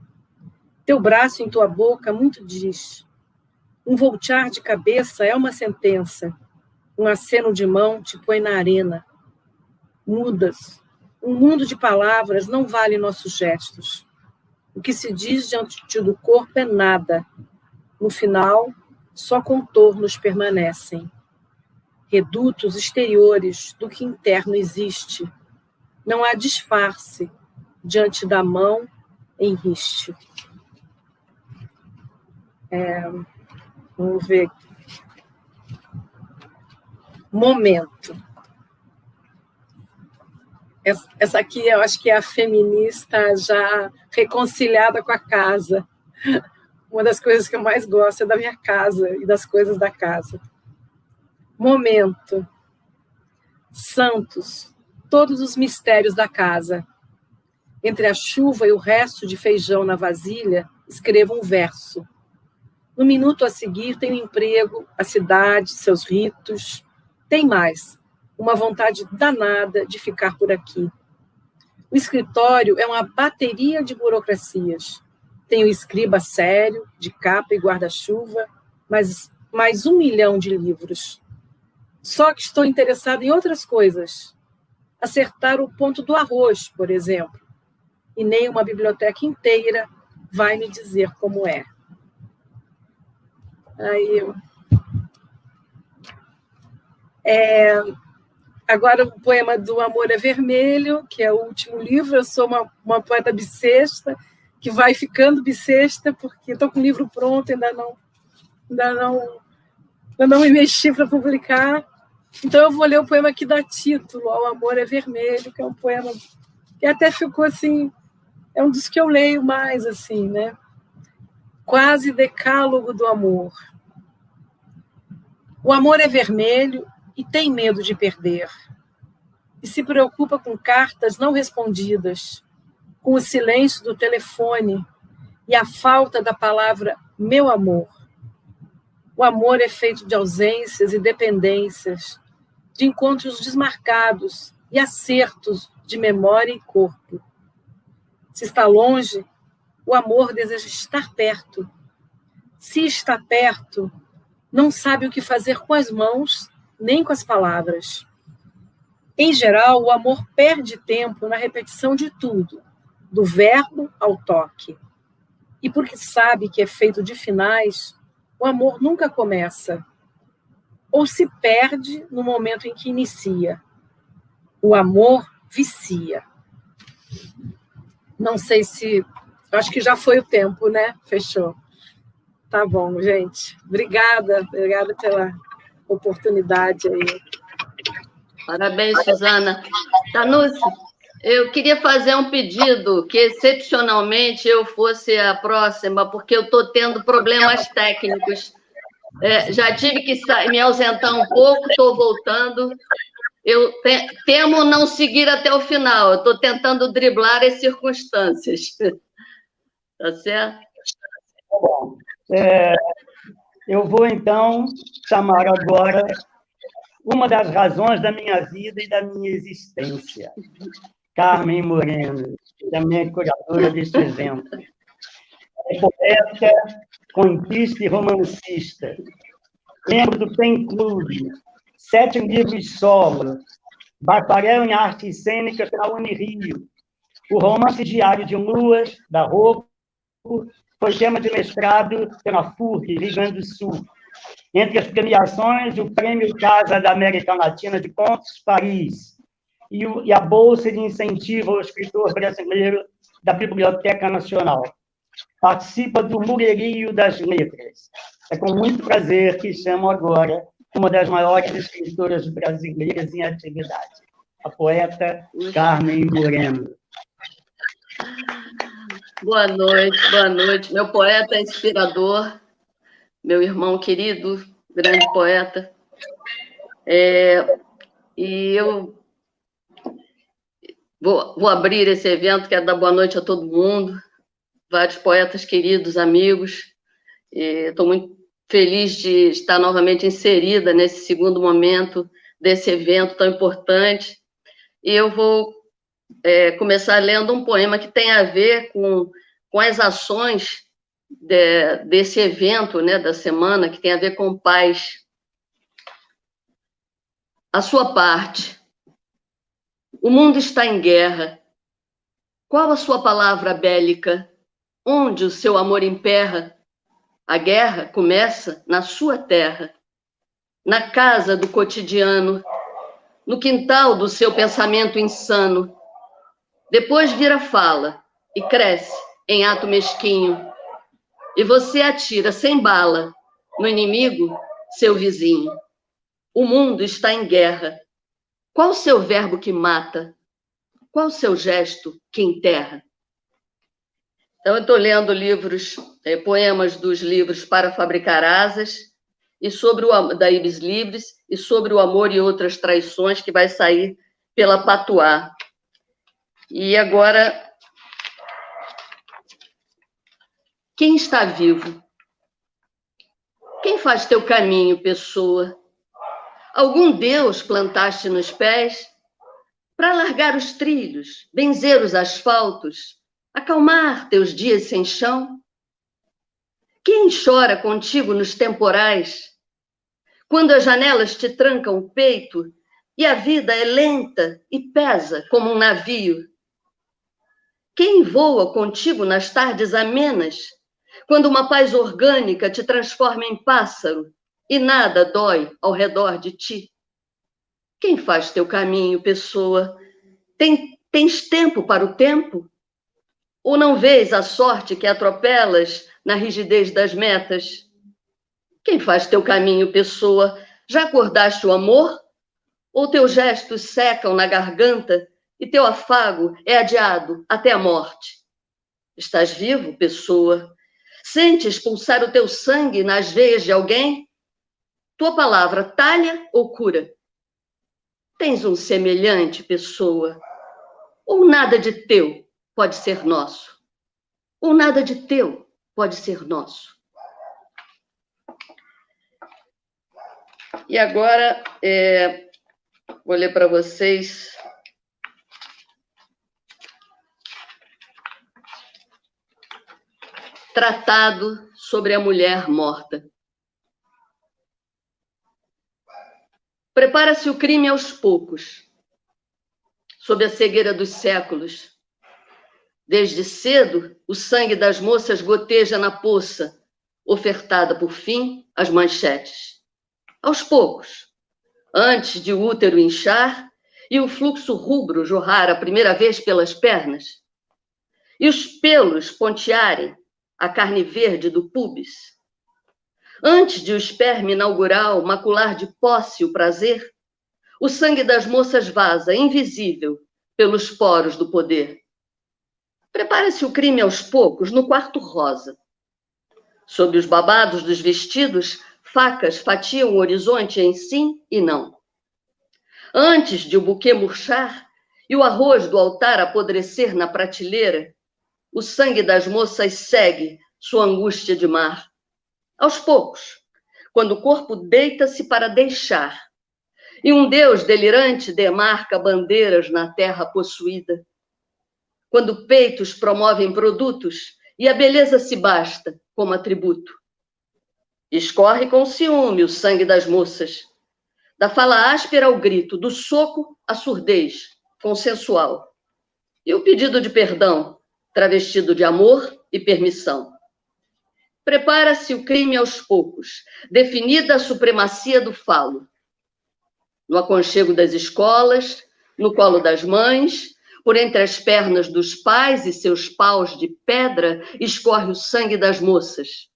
[SPEAKER 7] Teu braço em tua boca muito diz. Um voltear de cabeça é uma sentença. Um aceno de mão te põe na arena. Mudas. Um mundo de palavras não vale nossos gestos. O que se diz diante do corpo é nada. No final, só contornos permanecem. Redutos exteriores do que interno existe. Não há disfarce diante da mão em riste. Vamos ver. Momento. Essa aqui eu acho que é a feminista já reconciliada com a casa. Uma das coisas que eu mais gosto é da minha casa e das coisas da casa. Momento. Santos, todos os mistérios da casa. Entre a chuva e o resto de feijão na vasilha, escrevo um verso. No minuto a seguir tem o emprego, a cidade, seus ritos. Tem mais, uma vontade danada de ficar por aqui. O escritório é uma bateria de burocracias. Tem o escriba sério, de capa e guarda-chuva, mas mais 1 milhão de livros. Só que estou interessado em outras coisas. Acertar o ponto do arroz, por exemplo. E nem uma biblioteca inteira vai me dizer como é. Agora o poema do Amor é Vermelho, que é o último livro. Eu sou uma poeta bissexta, que vai ficando bissexta, porque estou com o livro pronto, ainda não me mexi para publicar. Então eu vou ler o poema que dá título ao Amor é Vermelho, que é um poema que até ficou assim, é um dos que eu leio mais, assim, né? Quase decálogo do amor. O amor é vermelho e tem medo de perder. E se preocupa com cartas não respondidas, com o silêncio do telefone e a falta da palavra meu amor. O amor é feito de ausências e dependências, de encontros desmarcados e acertos de memória e corpo. Se está longe, o amor deseja estar perto. Se está perto, não sabe o que fazer com as mãos, nem com as palavras. Em geral, o amor perde tempo na repetição de tudo, do verbo ao toque. E porque sabe que é feito de finais, o amor nunca começa, ou se perde no momento em que inicia. O amor vicia. Não sei se... Acho que já foi o tempo, né? Fechou. Tá bom, gente. Obrigada pela oportunidade aí.
[SPEAKER 4] Parabéns, Suzana. Tanusi, eu queria fazer um pedido, que excepcionalmente eu fosse a próxima, porque eu estou tendo problemas técnicos. Já tive que me ausentar um pouco, estou voltando. Eu temo não seguir até o final. Eu estou tentando driblar as circunstâncias. Tá certo?
[SPEAKER 2] Bom, eu vou, então, chamar agora uma das razões da minha vida e da minha existência. Carmen Moreno, também curadora deste evento. É poeta, contista e romancista. Membro do Pen Club, 7 livros solo, bacharel em artes cênicas pela Unirio. O romance Diário de Luas, da Rocco, foi tema de mestrado pela FURC, Rio Grande do Sul. Entre as premiações, o Prêmio Casa da América Latina de Contos, Paris, e a Bolsa de Incentivo ao Escritor Brasileiro da Biblioteca Nacional. Participa do Mulherio das Letras. É com muito prazer que chamo agora uma das maiores escritoras brasileiras em atividade, a poeta Carmen Moreno.
[SPEAKER 4] Boa noite. Meu poeta inspirador, meu irmão querido, grande poeta. E eu vou abrir esse evento, quero dar boa noite a todo mundo, vários poetas queridos, amigos. Estou muito feliz de estar novamente inserida nesse segundo momento desse evento tão importante. E eu vou começar lendo um poema que tem a ver com as ações desse evento, né, da semana, que tem a ver com paz. A sua parte. O mundo está em guerra. Qual a sua palavra bélica? Onde o seu amor emperra? A guerra começa na sua terra, na casa do cotidiano, no quintal do seu pensamento insano. Depois vira fala e cresce em ato mesquinho. E você atira sem bala no inimigo, seu vizinho. O mundo está em guerra. Qual o seu verbo que mata? Qual o seu gesto que enterra? Então, eu estou lendo poemas dos livros Para Fabricar Asas, e da Ibis Libris, e sobre o amor e outras traições, que vai sair pela Patuá. E agora, quem está vivo? Quem faz teu caminho, pessoa? Algum Deus plantaste nos pés para largar os trilhos, benzer os asfaltos, acalmar teus dias sem chão? Quem chora contigo nos temporais, quando as janelas te trancam o peito e a vida é lenta e pesa como um navio? Quem voa contigo nas tardes amenas, quando uma paz orgânica te transforma em pássaro e nada dói ao redor de ti? Quem faz teu caminho, pessoa? Tens tempo para o tempo? Ou não vês a sorte que atropelas na rigidez das metas? Quem faz teu caminho, pessoa? Já acordaste o amor? Ou teus gestos secam na garganta e teu afago é adiado até a morte? Estás vivo, pessoa? Sentes pulsar o teu sangue nas veias de alguém? Tua palavra talha ou cura? Tens um semelhante, pessoa? Ou nada de teu pode ser nosso? Ou nada de teu pode ser nosso? E agora, vou ler para vocês Tratado sobre a Mulher Morta. Prepara-se o crime aos poucos, sob a cegueira dos séculos. Desde cedo, o sangue das moças goteja na poça, ofertada por fim às manchetes. Aos poucos, antes de o útero inchar e o fluxo rubro jorrar a primeira vez pelas pernas, e os pelos pontearem a carne verde do púbis. Antes de o esperma inaugural macular de posse o prazer, o sangue das moças vaza, invisível, pelos poros do poder. Prepara-se o crime aos poucos, no quarto rosa. Sob os babados dos vestidos, facas fatiam o horizonte em sim e não. Antes de o buquê murchar e o arroz do altar apodrecer na prateleira, o sangue das moças segue sua angústia de mar. Aos poucos, quando o corpo deita-se para deixar, e um Deus delirante demarca bandeiras na terra possuída. Quando peitos promovem produtos e a beleza se basta como atributo. Escorre com ciúme o sangue das moças, da fala áspera ao grito, do soco à surdez, consensual. E o pedido de perdão, travestido de amor e permissão. Prepara-se o crime aos poucos, definida a supremacia do falo. No aconchego das escolas, no colo das mães, por entre as pernas dos pais e seus paus de pedra, escorre o sangue das moças.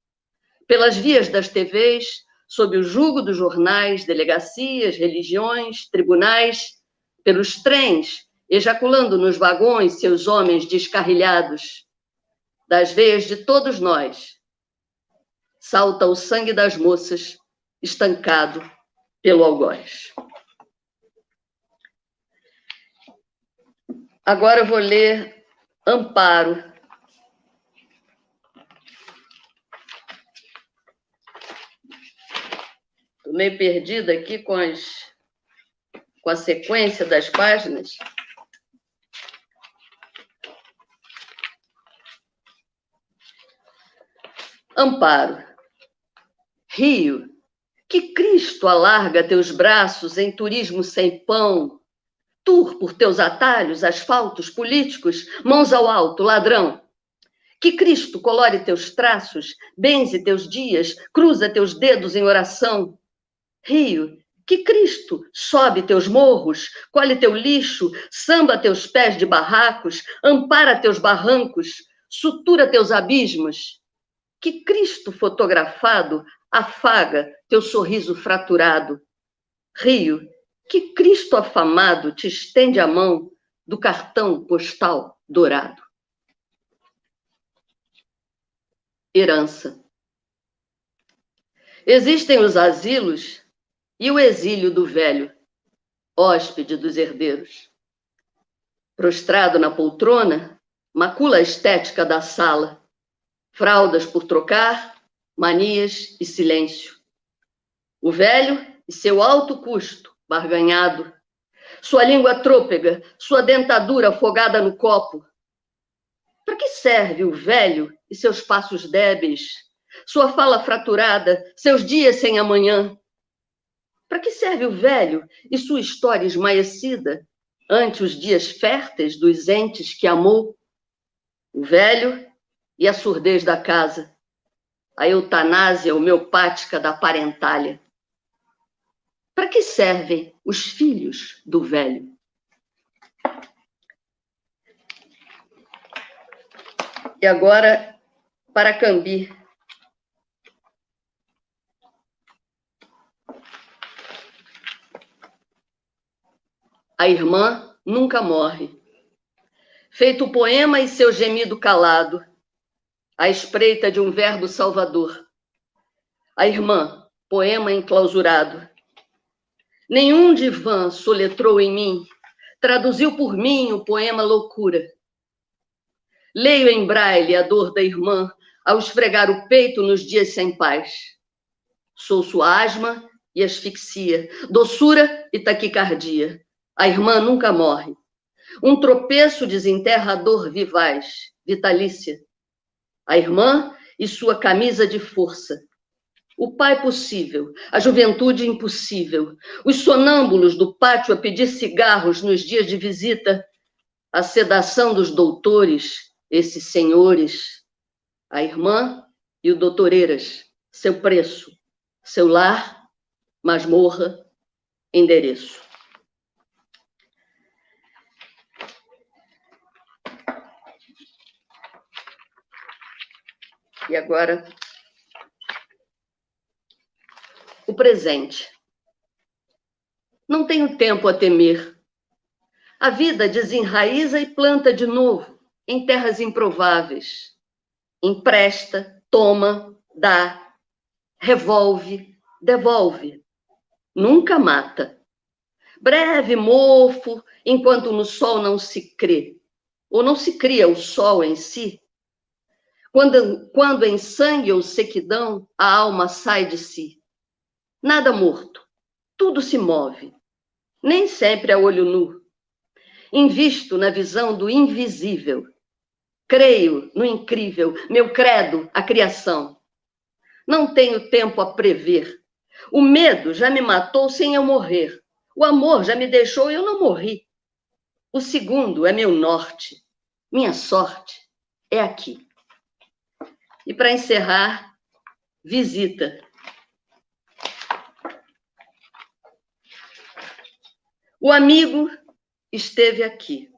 [SPEAKER 4] Pelas vias das TVs, sob o jugo dos jornais, delegacias, religiões, tribunais, pelos trens, ejaculando nos vagões seus homens descarrilhados. Das veias de todos nós, salta o sangue das moças, estancado pelo algoz. Agora eu vou ler Amparo. Estou meio perdida aqui com a sequência das páginas. Amparo. Rio, que Cristo alarga teus braços em turismo sem pão, tour por teus atalhos, asfaltos políticos, mãos ao alto, ladrão. Que Cristo colore teus traços, benze teus dias, cruza teus dedos em oração. Rio, que Cristo sobe teus morros, colhe teu lixo, samba teus pés de barracos, ampara teus barrancos, sutura teus abismos. Que Cristo fotografado afaga teu sorriso fraturado. Rio, que Cristo afamado te estende a mão do cartão postal dourado. Herança. Existem os asilos e o exílio do velho, hóspede dos herdeiros. Prostrado na poltrona, macula a estética da sala, fraldas por trocar, manias e silêncio. O velho e seu alto custo, barganhado, sua língua trôpega, sua dentadura afogada no copo. Para que serve o velho e seus passos débeis, sua fala fraturada, seus dias sem amanhã? Para que serve o velho e sua história esmaecida ante os dias férteis dos entes que amou? O velho e a surdez da casa, a eutanásia homeopática da parentalha. Para que servem os filhos do velho? E agora, para Cambi. A irmã nunca morre. Feito o poema e seu gemido calado, à espreita de um verbo salvador. A irmã, poema enclausurado. Nenhum divã soletrou em mim, traduziu por mim o poema loucura. Leio em braille a dor da irmã ao esfregar o peito nos dias sem paz. Sou sua asma e asfixia, doçura e taquicardia. A irmã nunca morre. Um tropeço desenterra a dor vivaz, vitalícia. A irmã e sua camisa de força. O pai possível, a juventude impossível. Os sonâmbulos do pátio a pedir cigarros nos dias de visita. A sedação dos doutores, esses senhores. A irmã e o doutoreiras, seu preço, seu lar, masmorra, endereço. E agora, o presente. Não tenho tempo a temer. A vida desenraiza e planta de novo em terras improváveis. Empresta, toma, dá, revolve, devolve. Nunca mata. Breve mofo, enquanto no sol não se crê, ou não se cria o sol em si. Quando em sangue ou sequidão a alma sai de si. Nada morto, tudo se move, nem sempre a olho nu. Invisto na visão do invisível. Creio no incrível, meu credo, a criação. Não tenho tempo a prever. O medo já me matou sem eu morrer. O amor já me deixou e eu não morri. O segundo é meu norte. Minha sorte é aqui. E para encerrar, visita. O amigo esteve aqui,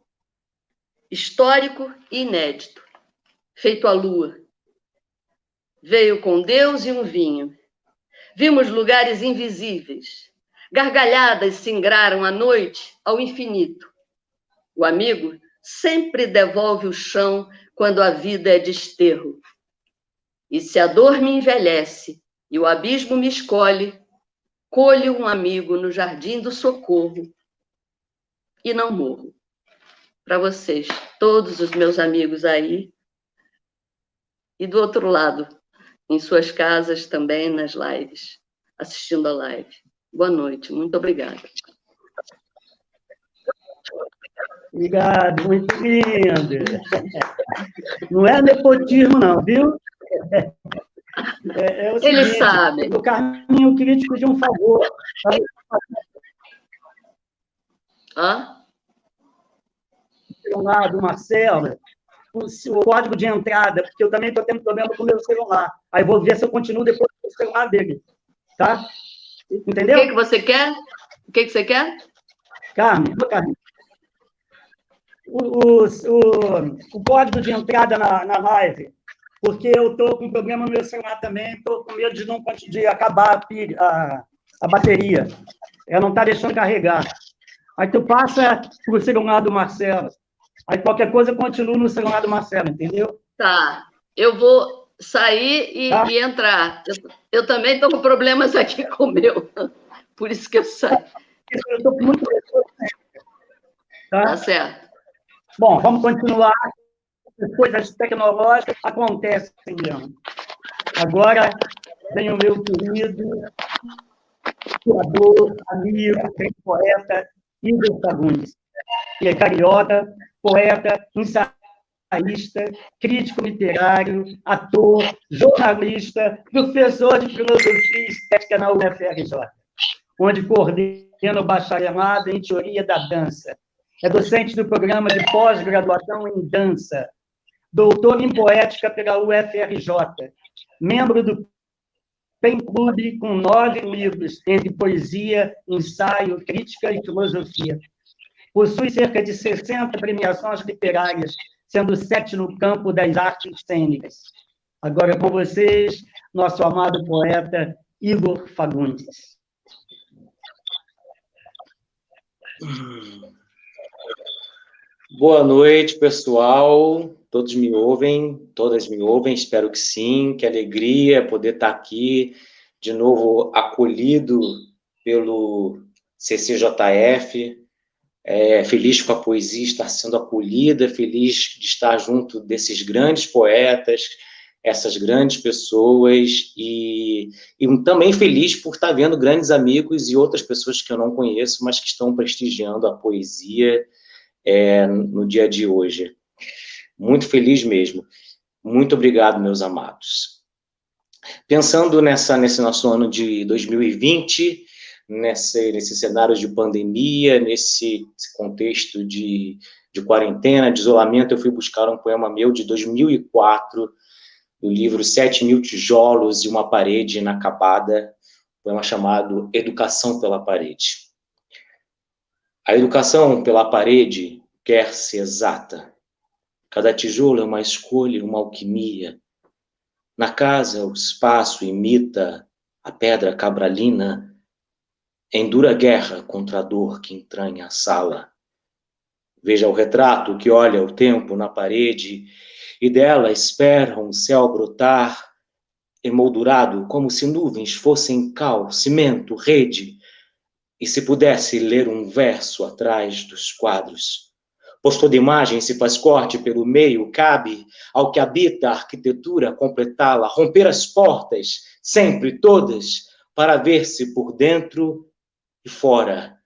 [SPEAKER 4] histórico e inédito, feito à lua. Veio com Deus e um vinho. Vimos lugares invisíveis. Gargalhadas singraram a noite ao infinito. O amigo sempre devolve o chão quando a vida é desterro. E se a dor me envelhece e o abismo me escolhe, colho um amigo no jardim do socorro e não morro. Para vocês, todos os meus amigos aí, e do outro lado, em suas casas também, nas lives, assistindo a live. Boa noite, muito obrigada.
[SPEAKER 2] Obrigado, muito lindo. Não é nepotismo, não, viu? É o seguinte,
[SPEAKER 4] Eles sabem.
[SPEAKER 2] O Carminho, eu queria te pedir um favor.
[SPEAKER 4] Hã?
[SPEAKER 2] Do lado, Marcelo, o código de entrada, porque eu também estou tendo problema com o meu celular. Aí vou ver se eu continuo depois com o celular dele. Tá? Entendeu?
[SPEAKER 4] O que você quer? O que você quer?
[SPEAKER 2] Carmen, o código de entrada na live, porque eu estou com problema no meu celular também, estou com medo de acabar a bateria. Ela não está deixando carregar. Aí tu passa para o celular do Marcelo. Aí qualquer coisa eu continuo no celular do Marcelo, entendeu?
[SPEAKER 4] Tá. Eu vou sair e entrar. Eu também estou com problemas aqui com o meu. Por isso que eu saio.
[SPEAKER 2] Eu estou com muito...
[SPEAKER 4] Tá certo.
[SPEAKER 2] Bom, vamos continuar. As coisas tecnológicas acontecem mesmo. Agora vem o meu querido curador, amigo, poeta, Igor Fagundes. Ele é carioca, poeta, ensaísta, crítico literário, ator, jornalista, professor de filosofia e estética na UFRJ, onde coordena o bacharelado em teoria da dança. É docente do programa de pós-graduação em dança, doutor em poética pela UFRJ, membro do PEN Clube com 9 livros, entre poesia, ensaio, crítica e filosofia. Possui cerca de 60 premiações literárias, sendo 7 no campo das artes cênicas. Agora com vocês, nosso amado poeta Igor Fagundes.
[SPEAKER 3] Boa noite, pessoal. Todos me ouvem, todas me ouvem, espero que sim. Que alegria poder estar aqui de novo acolhido pelo CCJF. Feliz com a poesia estar sendo acolhida, feliz de estar junto desses grandes poetas, essas grandes pessoas, e também feliz por estar vendo grandes amigos e outras pessoas que eu não conheço, mas que estão prestigiando a poesia no dia de hoje. Muito feliz mesmo. Muito obrigado, meus amados. Pensando nesse nosso ano de 2020, nesse cenário de pandemia, nesse contexto de quarentena, de isolamento, eu fui buscar um poema meu de 2004, do livro 7.000 Tijolos e uma Parede Inacabada, um poema chamado Educação pela Parede. A educação pela parede quer-se exata. Cada tijolo é uma escolha, uma alquimia. Na casa, o espaço imita a pedra cabralina em dura guerra contra a dor que entranha a sala. Veja o retrato que olha o tempo na parede e dela espera um céu brotar, emoldurado como se nuvens fossem cal, cimento, rede, e se pudesse ler um verso atrás dos quadros. Pois toda imagem se faz corte pelo meio, cabe ao que habita a arquitetura completá-la, romper as portas, sempre todas, para ver-se por dentro e fora,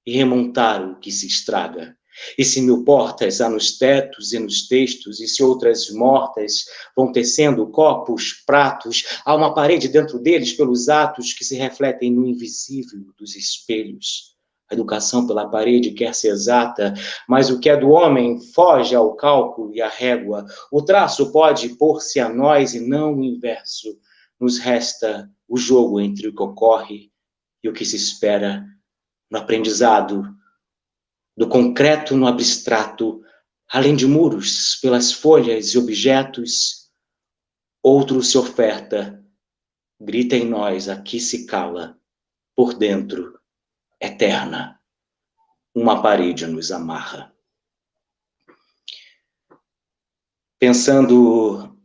[SPEAKER 3] e remontar o que se estraga. E se 1000 portas há nos tetos e nos textos, e se outras mortas vão tecendo copos, pratos, há uma parede dentro deles pelos atos que se refletem no invisível dos espelhos. A educação pela parede quer ser exata, mas o que é do homem foge ao cálculo e à régua. O traço pode pôr-se a nós e não o inverso. Nos resta o jogo entre o que ocorre e o que se espera no aprendizado, do concreto no abstrato, além de muros, pelas folhas e objetos, outro se oferta grita em nós, aqui se cala, por dentro, eterna, uma parede nos amarra. Pensando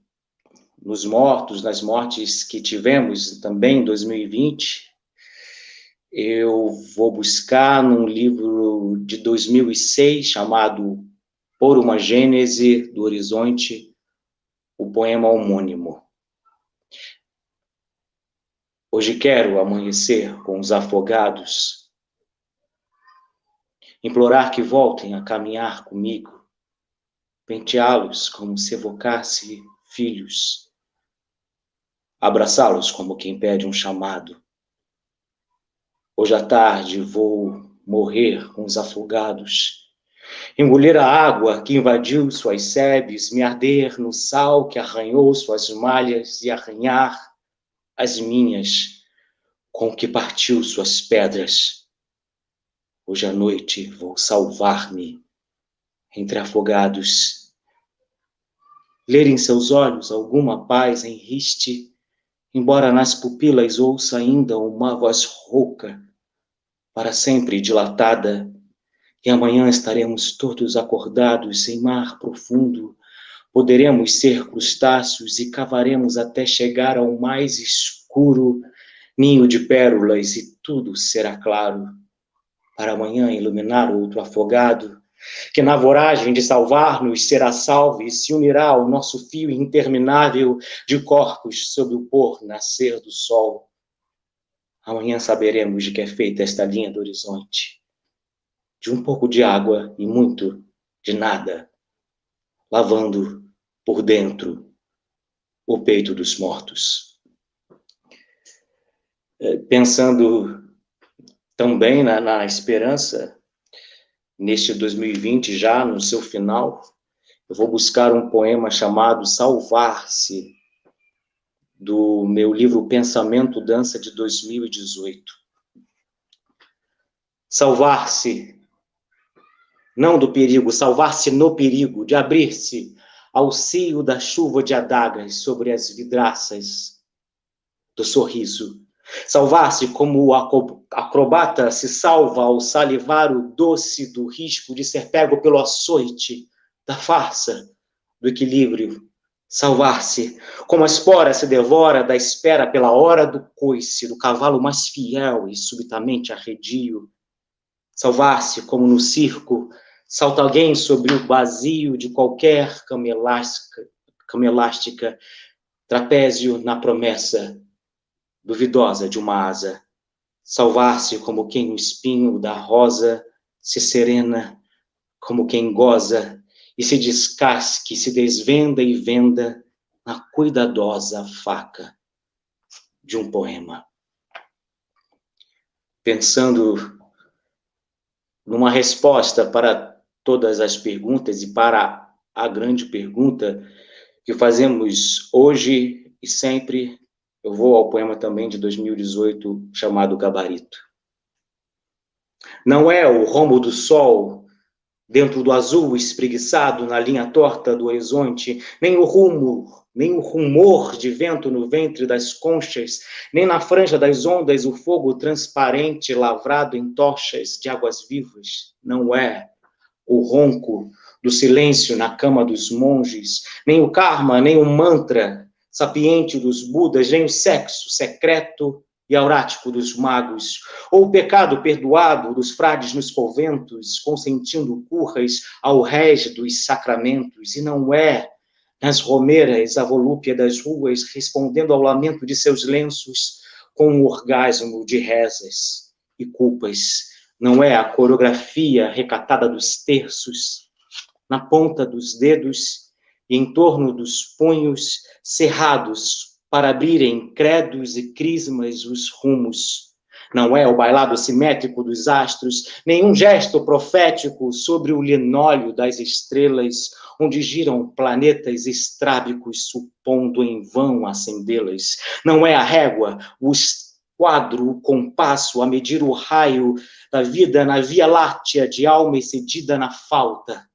[SPEAKER 3] nos mortos, nas mortes que tivemos também em 2020, eu vou buscar num livro de 2006 chamado Por uma Gênese do Horizonte, o poema homônimo. Hoje quero amanhecer com os afogados, implorar que voltem a caminhar comigo, penteá-los como se evocasse filhos, abraçá-los como quem pede um chamado. Hoje à tarde vou morrer com os afogados, engolir a água que invadiu suas sebes, me arder no sal que arranhou suas malhas e arranhar as minhas com que partiu suas pedras. Hoje à noite vou salvar-me entre afogados, ler em seus olhos alguma paz em riste, embora nas pupilas ouça ainda uma voz rouca, para sempre dilatada, e amanhã estaremos todos acordados em mar profundo, poderemos ser crustáceos e cavaremos até chegar ao mais escuro ninho de pérolas e tudo será claro, para amanhã iluminar outro afogado, que na voragem de salvar-nos será salvo e se unirá ao nosso fio interminável de corpos sob o pôr nascer do sol. Amanhã saberemos de que é feita esta linha do horizonte, de um pouco de água e muito de nada, lavando por dentro o peito dos mortos. Pensando também na esperança, neste 2020, já no seu final, eu vou buscar um poema chamado Salvar-se, do meu livro Pensamento Dança de 2018. Salvar-se, não do perigo, salvar-se no perigo, de abrir-se ao cio da chuva de adagas sobre as vidraças do sorriso. Salvar-se como o acrobata se salva ao salivar o doce do risco de ser pego pelo açoite da farsa, do equilíbrio. Salvar-se como a espora se devora da espera pela hora do coice, do cavalo mais fiel e subitamente arredio. Salvar-se como no circo salta alguém sobre o vazio de qualquer cama elástica, trapézio na promessa duvidosa de uma asa. Salvar-se como quem no espinho da rosa se serena, como quem goza e se descasque, se desvenda e venda na cuidadosa faca de um poema. Pensando numa resposta para todas as perguntas e para a grande pergunta que fazemos hoje e sempre, eu vou ao poema também de 2018, chamado Gabarito. Não é o rombo do sol dentro do azul espreguiçado na linha torta do horizonte, nem o rumor de vento no ventre das conchas, nem na franja das ondas o fogo transparente lavrado em tochas de águas vivas. Não é o ronco do silêncio na cama dos monges, nem o karma, nem o mantra sapiente dos budas, nem o sexo secreto e aurático dos magos, ou o pecado perdoado dos frades nos conventos, consentindo curras ao rés dos sacramentos, e não é nas romeiras a volúpia das ruas, respondendo ao lamento de seus lenços com um orgasmo de rezas e culpas, não é a coreografia recatada dos terços, na ponta dos dedos e em torno dos punhos cerrados, para abrirem credos e crismas os rumos. Não é o bailado simétrico dos astros, nenhum gesto profético sobre o linóleo das estrelas, onde giram planetas estrábicos, supondo em vão acendê-las. Não é a régua, o quadro, o compasso, a medir o raio da vida na Via Láctea de alma excedida na falta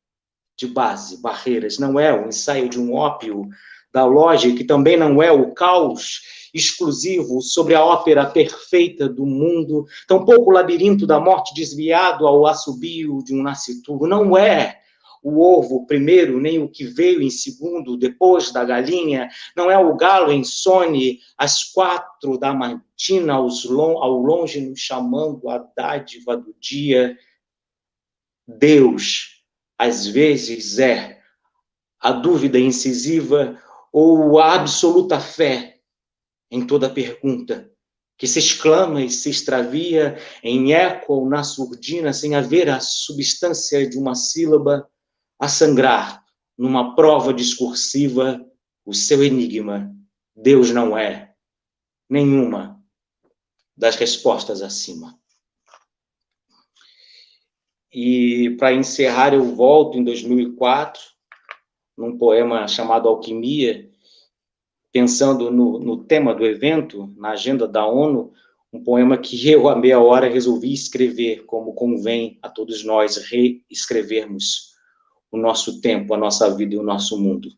[SPEAKER 3] de base, barreiras. Não é o ensaio de um ópio da lógica, que também não é o caos exclusivo sobre a ópera perfeita do mundo, tampouco o labirinto da morte desviado ao assobio de um nascituro. Não é o ovo primeiro, nem o que veio em segundo, depois da galinha. Não é o galo insone, às 4 da matina, ao longe, nos chamando a dádiva do dia. Deus, às vezes, é a dúvida incisiva ou a absoluta fé em toda pergunta, que se exclama e se extravia em eco ou na surdina, sem haver a substância de uma sílaba, a sangrar numa prova discursiva o seu enigma. Deus não é nenhuma das respostas acima. E, para encerrar, eu volto em 2004, num poema chamado Alquimia, pensando no tema do evento, na agenda da ONU, um poema que eu, à meia hora, resolvi escrever, como convém a todos nós reescrevermos o nosso tempo, a nossa vida e o nosso mundo.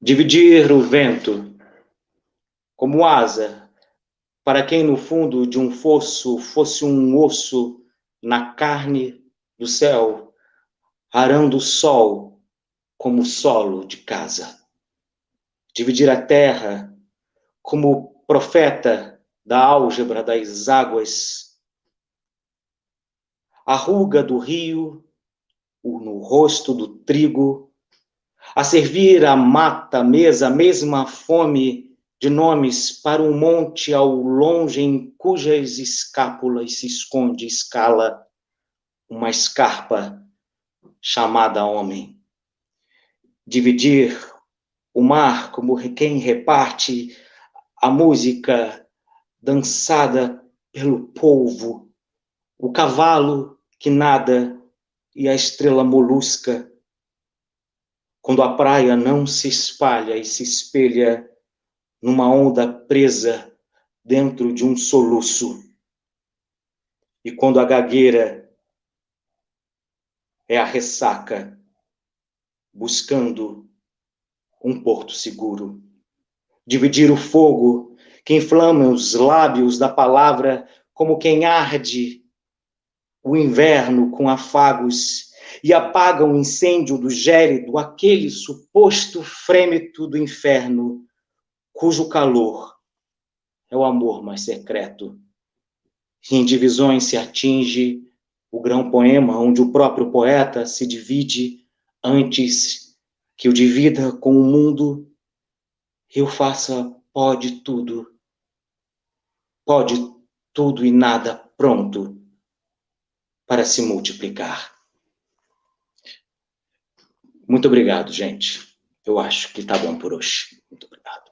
[SPEAKER 3] Dividir o vento como asa, para quem no fundo de um fosso fosse um osso na carne do céu, arando o sol como solo de casa. Dividir a terra como profeta da álgebra das águas, a ruga do rio no rosto do trigo, a servir a mata, mesa, a mesma fome de nomes para um monte ao longe em cujas escápulas se esconde escala uma escarpa chamada homem. Dividir o mar como quem reparte a música dançada pelo polvo, o cavalo que nada e a estrela molusca, quando a praia não se espalha e se espelha numa onda presa dentro de um soluço, e quando a gagueira é a ressaca buscando um porto seguro. Dividir o fogo que inflama os lábios da palavra como quem arde o inverno com afagos e apaga o incêndio do gélido, aquele suposto frêmito do inferno, cujo calor é o amor mais secreto. E em divisões se atinge o grão poema, onde o próprio poeta se divide antes que o divida com o mundo. Eu faça pode tudo e nada pronto para se multiplicar. Muito obrigado, gente. Eu acho que está bom por hoje. Muito obrigado.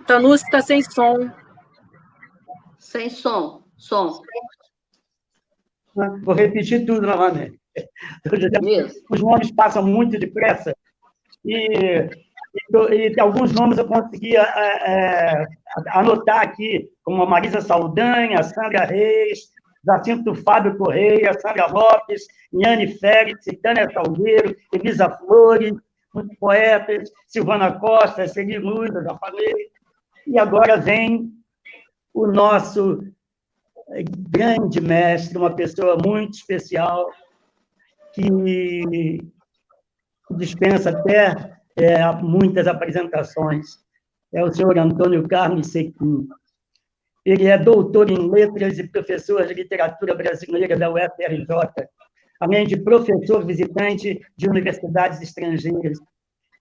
[SPEAKER 7] Tanusi está sem som.
[SPEAKER 4] Sem som.
[SPEAKER 2] Vou repetir tudo novamente. Os nomes passam muito depressa e alguns nomes eu consegui anotar aqui, como a Marisa Saldanha, a Sandra Reis, Jacinto Fábio Correia, Sandra Lopes, Niane Félix, Tânia Salgueiro, Elisa Flores, muitos poetas, Silvana Costa, Celi Luz, eu já falei. E agora vem o nosso grande mestre, uma pessoa muito especial, que dispensa até muitas apresentações. É o senhor Antônio Carlos Sequim. Ele é doutor em letras e professor de literatura brasileira da UFRJ, além de professor visitante de universidades estrangeiras,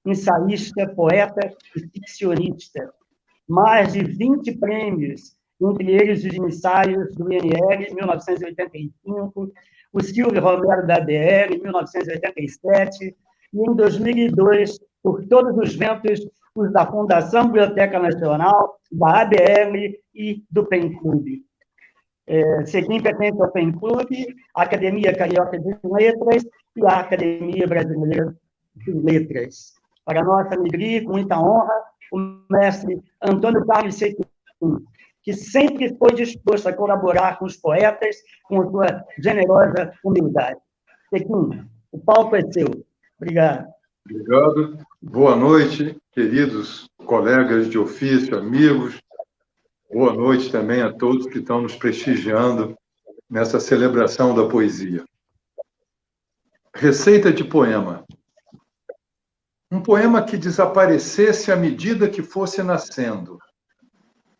[SPEAKER 2] ensaísta, poeta e ficcionista. Mais de 20 prêmios, entre eles os ensaios do INL, 1985, o Silvio Romero da ADL, 1987, e, em 2002, por todos os ventos, os da Fundação Biblioteca Nacional, da ABL e do PEN Clube. Cequim pertence ao PEN Clube, à Academia Carioca de Letras e à Academia Brasileira de Letras. Para nossa alegria, com muita honra, o mestre Antônio Carlos Cequim, que sempre foi disposto a colaborar com os poetas com sua generosa humildade. Cequim, o palco é seu. Obrigado.
[SPEAKER 8] Obrigado. Boa noite, queridos colegas de ofício, amigos. Boa noite também a todos que estão nos prestigiando nessa celebração da poesia. Receita de poema. Um poema que desaparecesse à medida que fosse nascendo,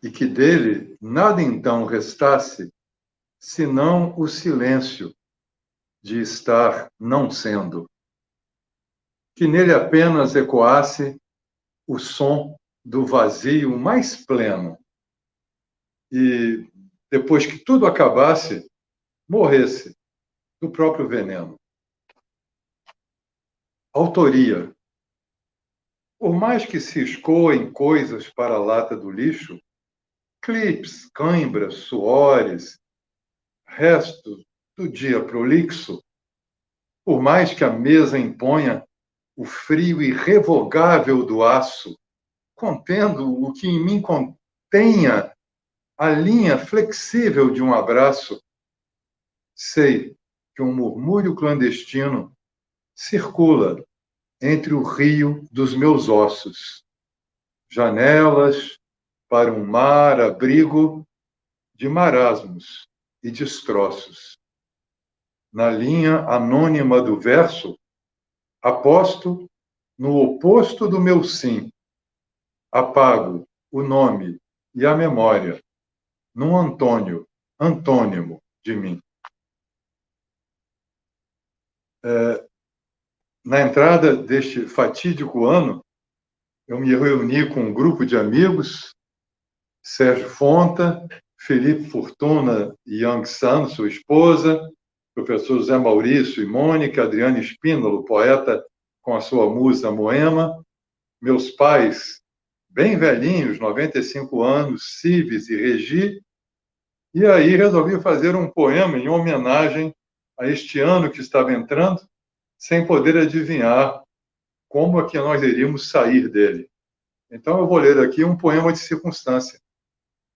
[SPEAKER 8] e que dele nada então restasse, senão o silêncio de estar não sendo. Que nele apenas ecoasse o som do vazio mais pleno, e, depois que tudo acabasse, morresse do próprio veneno. Autoria. Por mais que se escoem coisas para a lata do lixo, clipes, cãibras, suores, restos do dia prolixo, por mais que a mesa imponha o frio irrevogável do aço, contendo o que em mim contenha a linha flexível de um abraço, sei que um murmúrio clandestino circula entre o rio dos meus ossos, janelas para um mar abrigo de marasmos e destroços. Na linha anônima do verso, aposto no oposto do meu sim, apago o nome e a memória num Antônio, antônimo de mim. Na entrada deste fatídico ano, eu me reuni com um grupo de amigos, Sérgio Fonta, Felipe Fortuna e Yang San, sua esposa, professor José Maurício e Mônica, Adriana Espínolo, poeta com a sua musa Moema, meus pais, bem velhinhos, 95 anos, Cives e Regi, e aí resolvi fazer um poema em homenagem a este ano que estava entrando, sem poder adivinhar como é que nós iríamos sair dele. Então, eu vou ler aqui um poema de circunstância,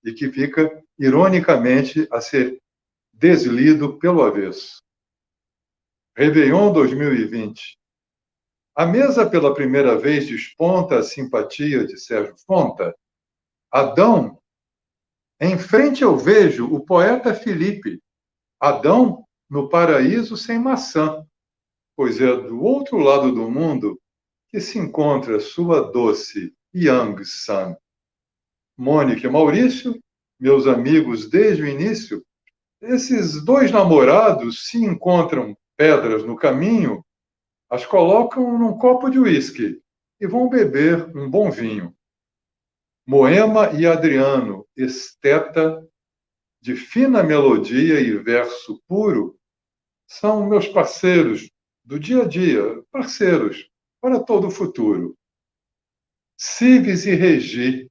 [SPEAKER 8] e que fica, ironicamente, a ser deslido pelo avesso. Réveillon 2020. A mesa, pela primeira vez, desponta a simpatia de Sérgio Fonta. Adão. Em frente eu vejo o poeta Felipe. Adão no paraíso sem maçã, pois é do outro lado do mundo que se encontra sua doce Yang San. Mônica e Maurício, meus amigos desde o início, esses dois namorados se encontram pedras no caminho, as colocam num copo de uísque e vão beber um bom vinho. Moema e Adriano, esteta de fina melodia e verso puro, são meus parceiros do dia a dia, parceiros para todo o futuro. Cives e Regi,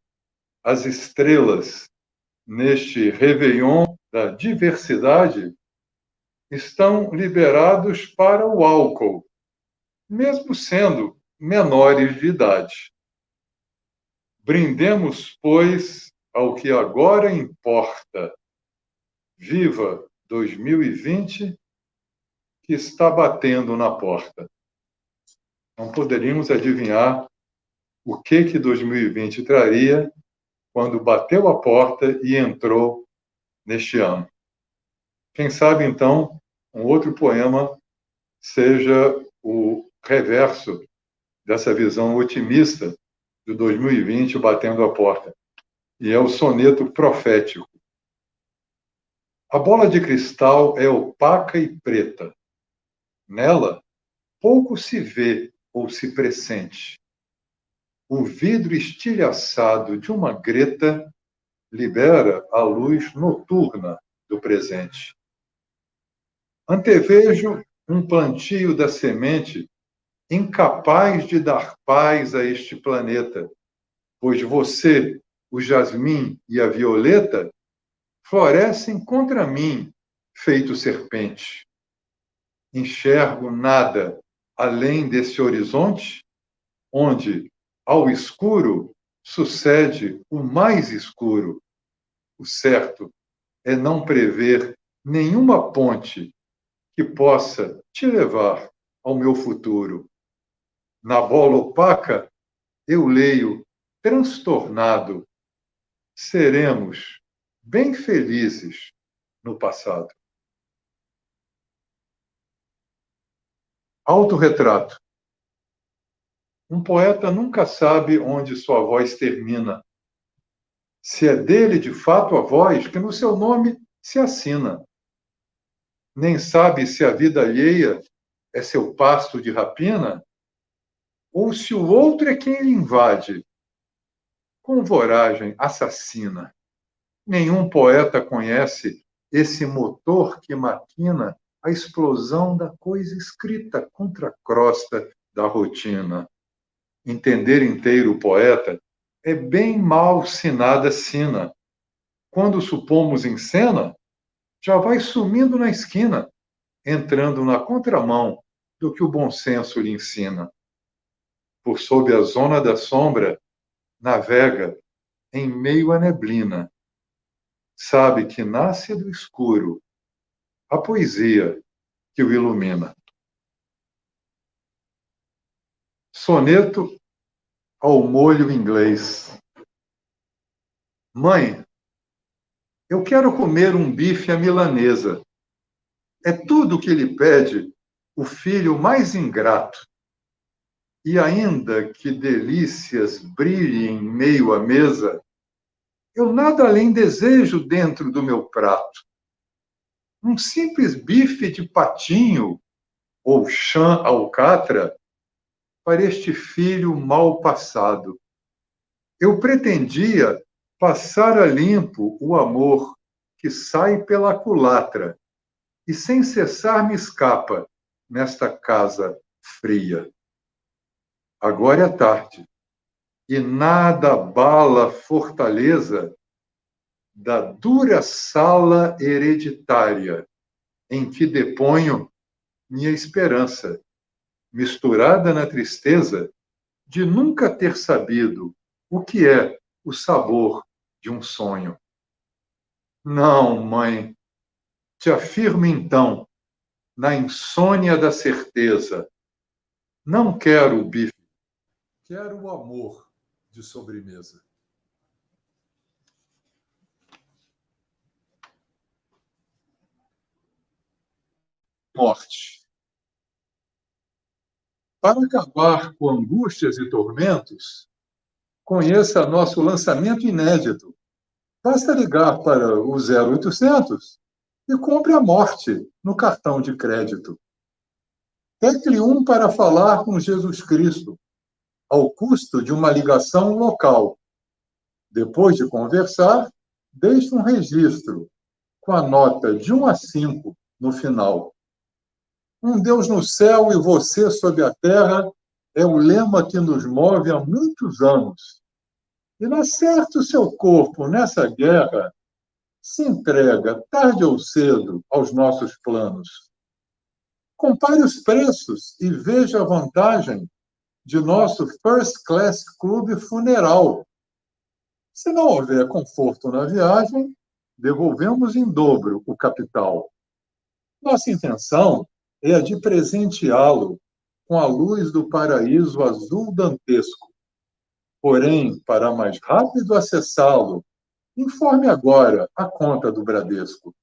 [SPEAKER 8] as estrelas neste Réveillon da diversidade, estão liberados para o álcool, mesmo sendo menores de idade. Brindemos, pois, ao que agora importa. Viva 2020, que está batendo na porta. Não poderíamos adivinhar o que 2020 traria quando bateu a porta e entrou neste ano. Quem sabe, então, um outro poema seja o reverso dessa visão otimista do 2020 batendo a porta. E é o soneto profético. A bola de cristal é opaca e preta. Nela, pouco se vê ou se pressente. O vidro estilhaçado de uma greta libera a luz noturna do presente. Antevejo um plantio da semente incapaz de dar paz a este planeta, pois você, o jasmim e a violeta, florescem contra mim, feito serpente. Enxergo nada além desse horizonte, onde, ao escuro, sucede o mais escuro. O certo é não prever nenhuma ponte que possa te levar ao meu futuro. Na bola opaca, eu leio transtornado. Seremos bem felizes no passado. Autorretrato. Um poeta nunca sabe onde sua voz termina. Se é dele, de fato, a voz que no seu nome se assina. Nem sabe se a vida alheia é seu pasto de rapina, ou se o outro é quem lhe invade, com voragem assassina. Nenhum poeta conhece esse motor que maquina a explosão da coisa escrita contra a crosta da rotina. Entender inteiro o poeta é bem mal se nada sina. Quando supomos em cena, já vai sumindo na esquina, entrando na contramão do que o bom senso lhe ensina. Por sob a zona da sombra, navega em meio à neblina. Sabe que nasce do escuro a poesia que o ilumina. Soneto ao molho inglês. Mãe, eu quero comer um bife à milanesa. É tudo o que lhe pede o filho mais ingrato. E ainda que delícias brilhem em meio à mesa, eu nada além desejo dentro do meu prato. Um simples bife de patinho ou chã alcatra para este filho mal passado. Eu pretendia passar a limpo o amor que sai pela culatra e sem cessar me escapa nesta casa fria. Agora é tarde e nada abala a fortaleza da dura sala hereditária em que deponho minha esperança, misturada na tristeza de nunca ter sabido o que é o sabor de um sonho. Não, mãe, te afirmo então, na insônia da certeza, não quero o bife, quero o amor de sobremesa. Morte. Para acabar com angústias e tormentos, conheça nosso lançamento inédito. Basta ligar para o 0800 e compre a morte no cartão de crédito. Tecle 1 para falar com Jesus Cristo, ao custo de uma ligação local. Depois de conversar, deixe um registro com a nota de 1 a 5 no final. Um Deus no céu e você sob a terra é o lema que nos move há muitos anos. E na certo o seu corpo, nessa guerra, se entrega, tarde ou cedo, aos nossos planos. Compare os preços e veja a vantagem de nosso First Class Clube Funeral. Se não houver conforto na viagem, devolvemos em dobro o capital. Nossa intenção é a de presenteá-lo com a luz do paraíso azul dantesco. Porém, para mais rápido acessá-lo, informe agora a conta do Bradesco.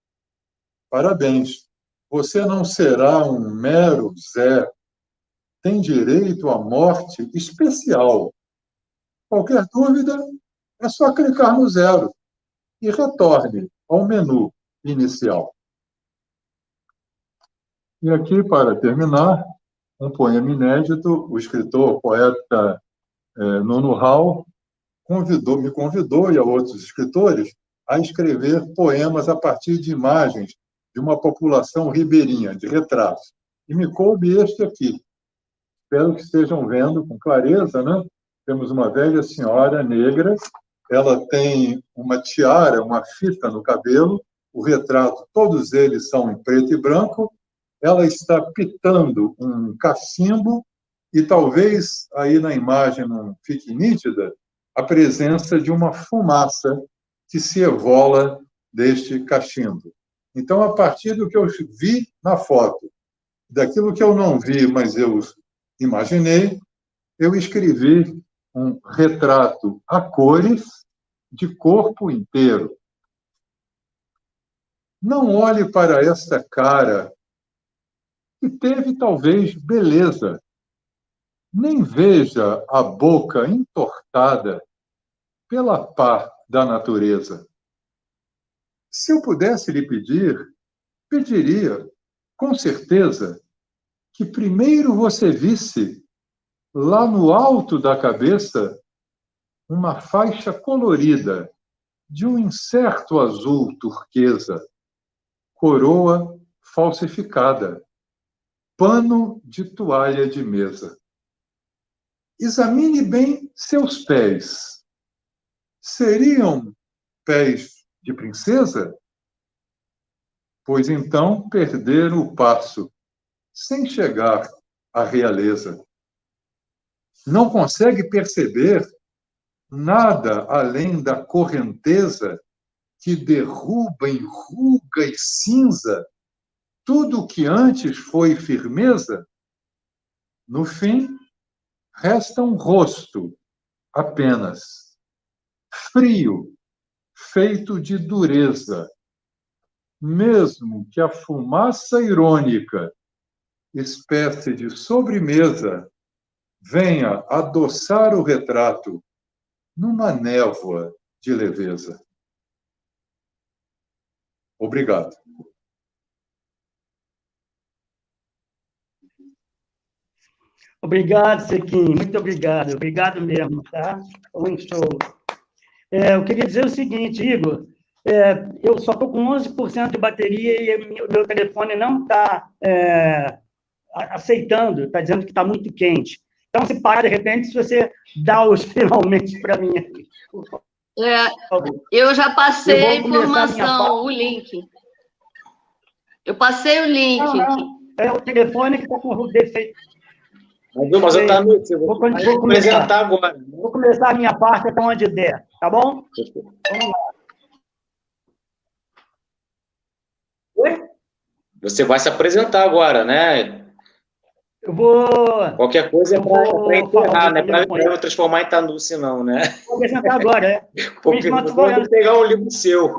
[SPEAKER 8] Parabéns, você não será um mero Zé. Tem direito à morte especial. Qualquer dúvida, é só clicar no 0 e retorne ao menu inicial. E aqui, para terminar, um poema inédito. O escritor, poeta Nuno Hall, me convidou, e a outros escritores, a escrever poemas a partir de imagens de uma população ribeirinha, de retratos. E me coube este aqui. espero que estejam vendo com clareza, né? Temos uma velha senhora negra, ela tem uma tiara, uma fita no cabelo, o retrato, todos eles são em preto e branco, ela está pitando um cachimbo e talvez aí na imagem não fique nítida a presença de uma fumaça que se evola deste cachimbo. Então, a partir do que eu vi na foto, daquilo que eu não vi, mas eu imaginei, eu escrevi um retrato a cores de corpo inteiro. Não olhe para esta cara, que teve talvez beleza. Nem veja a boca entortada pela pá da natureza. Se eu pudesse lhe pedir, pediria, com certeza, que primeiro você visse, lá no alto da cabeça, uma faixa colorida de um incerto azul turquesa, coroa falsificada, pano de toalha de mesa. Examine bem seus pés. Seriam pés de princesa? Pois então perderam o passo, sem chegar à realeza. Não consegue perceber nada além da correnteza que derruba em ruga e cinza tudo que antes foi firmeza? No fim, resta um rosto apenas, frio, feito de dureza, mesmo que a fumaça irônica, espécie de sobremesa, venha adoçar o retrato numa névoa de leveza. Obrigado.
[SPEAKER 2] Obrigado, Sequinho, muito obrigado. Obrigado mesmo, tá? Um show. Eu queria dizer o seguinte, Igor, eu só estou com 11% de bateria e o meu telefone não está aceitando, está dizendo que está muito quente. Então, se parar de repente, se você dá os finalmente para mim aqui.
[SPEAKER 4] Eu já passei a informação, o link. Eu passei o link.
[SPEAKER 2] Não. É o telefone que está com o defeito.
[SPEAKER 3] Mas eu vou apresentar agora.
[SPEAKER 2] Vou começar a minha parte até onde der, tá bom? Vamos lá. Oi?
[SPEAKER 3] Você vai se apresentar agora, né?
[SPEAKER 2] Eu vou...
[SPEAKER 3] Qualquer coisa é para enterrar, não é para eu transformar em Tanusse, não, né?
[SPEAKER 2] Vou apresentar agora,
[SPEAKER 3] Porque eu vou pegar um livro seu.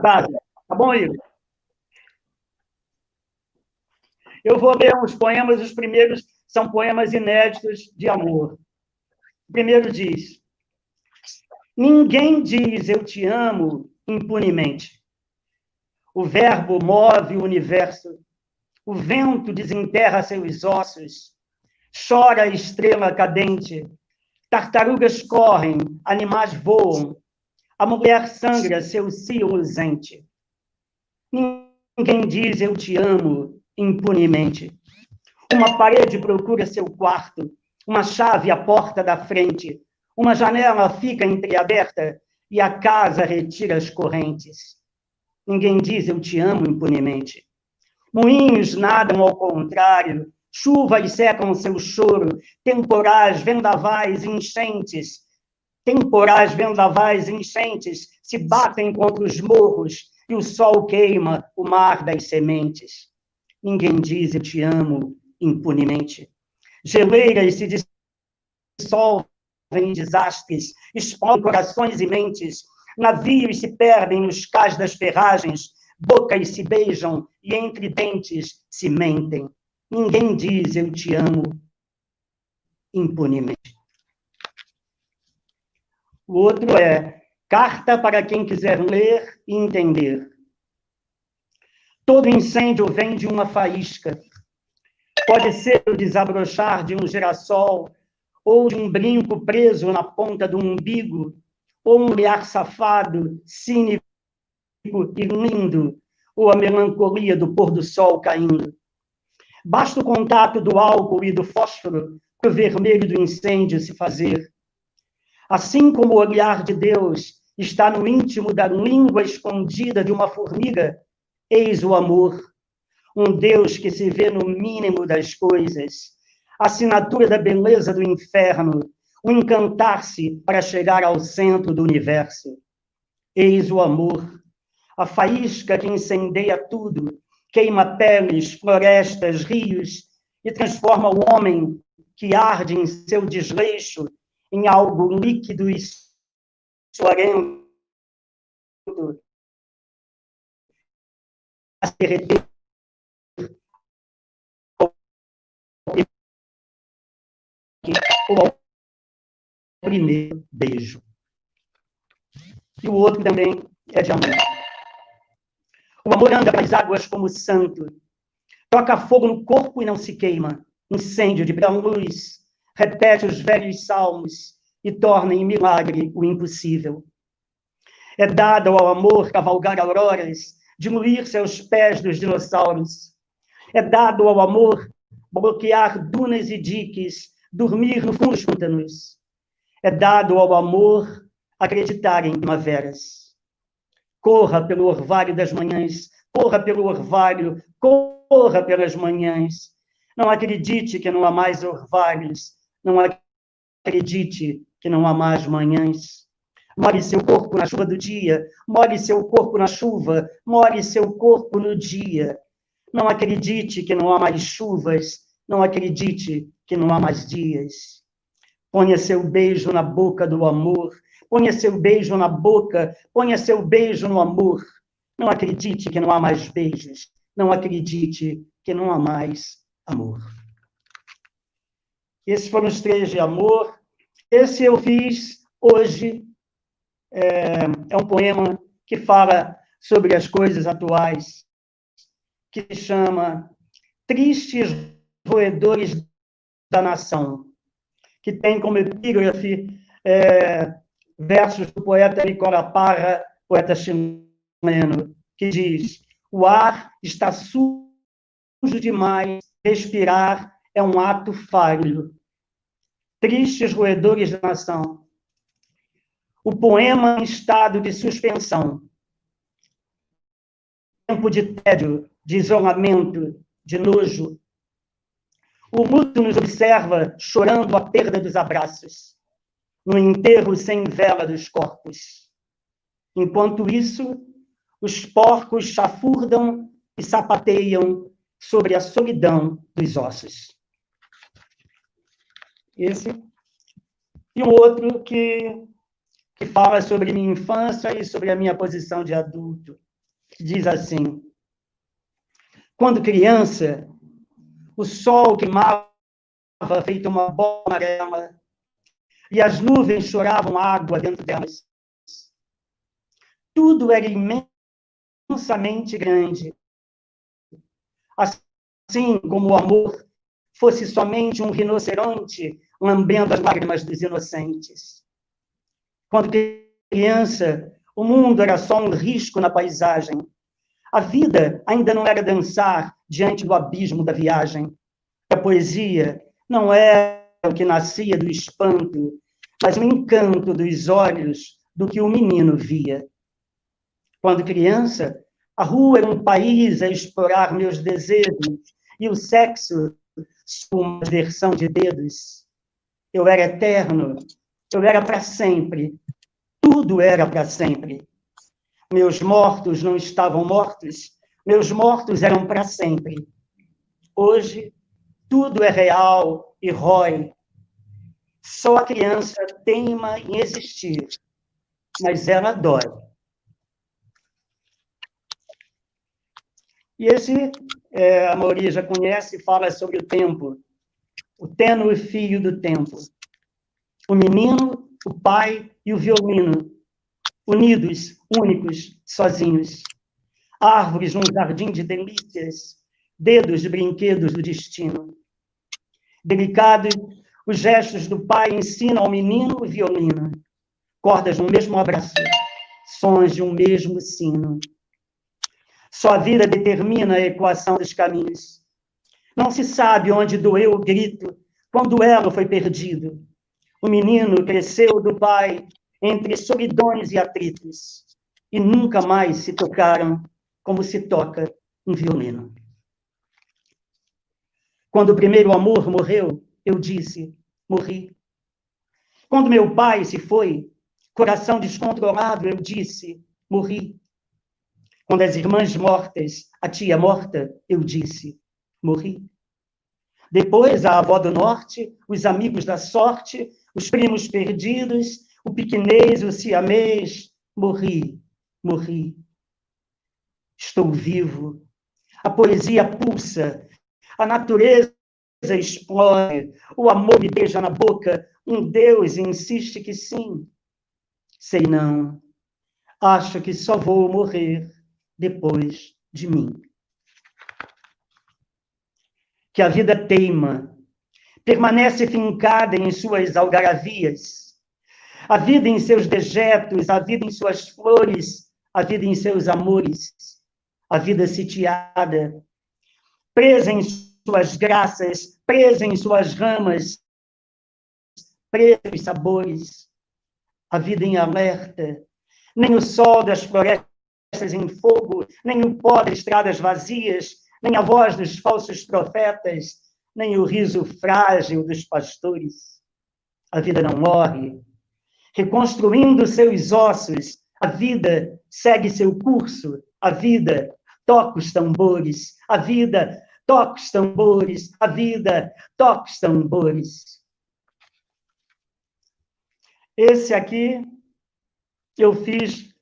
[SPEAKER 2] Tá bom, Igor? Eu vou ler uns poemas, os primeiros são poemas inéditos de amor. O primeiro diz: ninguém diz eu te amo impunemente. O verbo move o universo, o vento desenterra seus ossos, chora a estrela cadente, tartarugas correm, animais voam, a mulher sangra seu cio luzente. Ninguém diz eu te amo impunemente. Uma parede procura seu quarto, uma chave à porta da frente, uma janela fica entreaberta e a casa retira as correntes. Ninguém diz eu te amo impunemente. Moinhos nadam ao contrário, chuvas secam seu choro, temporais, vendavais, enchentes se batem contra os morros e o sol queima o mar das sementes. Ninguém diz eu te amo impunemente. Geleiras se dissolvem em desastres, explodem corações e mentes, navios se perdem nos cais das ferragens, bocas se beijam e entre dentes se mentem. Ninguém diz eu te amo impunemente. O outro é carta para quem quiser ler e entender. Todo incêndio vem de uma faísca. Pode ser o desabrochar de um girassol, ou de um brinco preso na ponta do umbigo, ou um olhar safado, cínico e lindo, ou a melancolia do pôr do sol caindo. Basta o contato do álcool e do fósforo para o vermelho do incêndio se fazer. Assim como o olhar de Deus está no íntimo da língua escondida de uma formiga, eis o amor, um Deus que se vê no mínimo das coisas, a assinatura da beleza do inferno, o encantar-se para chegar ao centro do universo. Eis o amor, a faísca que incendeia tudo, queima peles, florestas, rios e transforma o homem que arde em seu desleixo em algo líquido e suarento a se derreter ao primeiro beijo. E o outro também é de amor. O amor anda pelas águas como santo, toca fogo no corpo e não se queima, incêndio de brilhante luz, repete os velhos salmos e torna em milagre o impossível. É dado ao amor cavalgar auroras, diluir-se aos pés dos dinossauros. É dado ao amor bloquear dunas e diques, dormir no fundo dos pântanos. É dado ao amor acreditar em primaveras. Corra pelo orvalho das manhãs, corra pelo orvalho, corra pelas manhãs. Não acredite que não há mais orvalhos, não acredite que não há mais manhãs. Molhe seu corpo na chuva do dia, molhe seu corpo na chuva, molhe seu corpo no dia. Não acredite que não há mais chuvas, não acredite que não há mais dias. Ponha seu beijo na boca do amor, ponha seu beijo na boca, ponha seu beijo no amor. Não acredite que não há mais beijos, não acredite que não há mais amor. Esses foram os 3 de amor. Esse eu fiz hoje. É um poema que fala sobre as coisas atuais, que se chama Tristes Roedores da Nação, que tem como epígrafe versos do poeta Nicola Parra, poeta chileno, que diz: o ar está sujo demais, respirar é um ato falho. Tristes roedores da nação. O poema em estado de suspensão. Tempo de tédio, de isolamento, de nojo. O luto nos observa chorando a perda dos abraços, no enterro sem vela dos corpos. Enquanto isso, os porcos chafurdam e sapateiam sobre a solidão dos ossos. Esse. E um outro que fala sobre minha infância e sobre a minha posição de adulto. Diz assim: quando criança, o sol queimava feito uma bola amarela e as nuvens choravam água dentro delas. Tudo era imensamente grande. Assim como o amor fosse somente um rinoceronte lambendo as lágrimas dos inocentes. Quando criança, o mundo era só um risco na paisagem. A vida ainda não era dançar diante do abismo da viagem. A poesia não era o que nascia do espanto, mas o encanto dos olhos do que o menino via. Quando criança, a rua era um país a explorar meus desejos e o sexo uma versão de dedos. Eu era eterno, eu era para sempre. Tudo era para sempre. Meus mortos não estavam mortos, meus mortos eram para sempre. Hoje, tudo é real e rói. Só a criança teima em existir, mas ela dói. E esse, a maioria já conhece, fala sobre o tempo, o tênue fio do tempo. O menino, o pai e o violino, unidos, únicos, sozinhos. Árvores num jardim de delícias, dedos de brinquedos do destino. Delicado, os gestos do pai ensinam ao menino o violino. Cordas no mesmo abraço, sons de um mesmo sino. Só a vida determina a equação dos caminhos. Não se sabe onde doeu o grito, quando o elo foi perdido. O menino cresceu do pai entre solidões e atritos, e nunca mais se tocaram como se toca um violino. Quando o primeiro amor morreu, eu disse, morri. Quando meu pai se foi, coração descontrolado, eu disse, morri. Quando as irmãs mortas, a tia morta, eu disse, morri. Depois, a avó do norte, os amigos da sorte, os primos perdidos, o piquinês, o siamês, morri, morri. Estou vivo. A poesia pulsa, a natureza explode, o amor me beija na boca, um Deus insiste que sim. Sei não, acho que só vou morrer depois de mim. Que a vida teima, permanece fincada em suas algaravias, a vida em seus dejetos, a vida em suas flores, a vida em seus amores, a vida sitiada, presa em suas graças, presa em suas ramas, presa em sabores, a vida em alerta, nem o sol das florestas em fogo, nem o pó das estradas vazias, nem a voz dos falsos profetas, nem o riso frágil dos pastores. A vida não morre. Reconstruindo seus ossos, a vida segue seu curso. A vida toca os tambores. A vida toca os tambores. A vida toca os tambores. Esse aqui eu fiz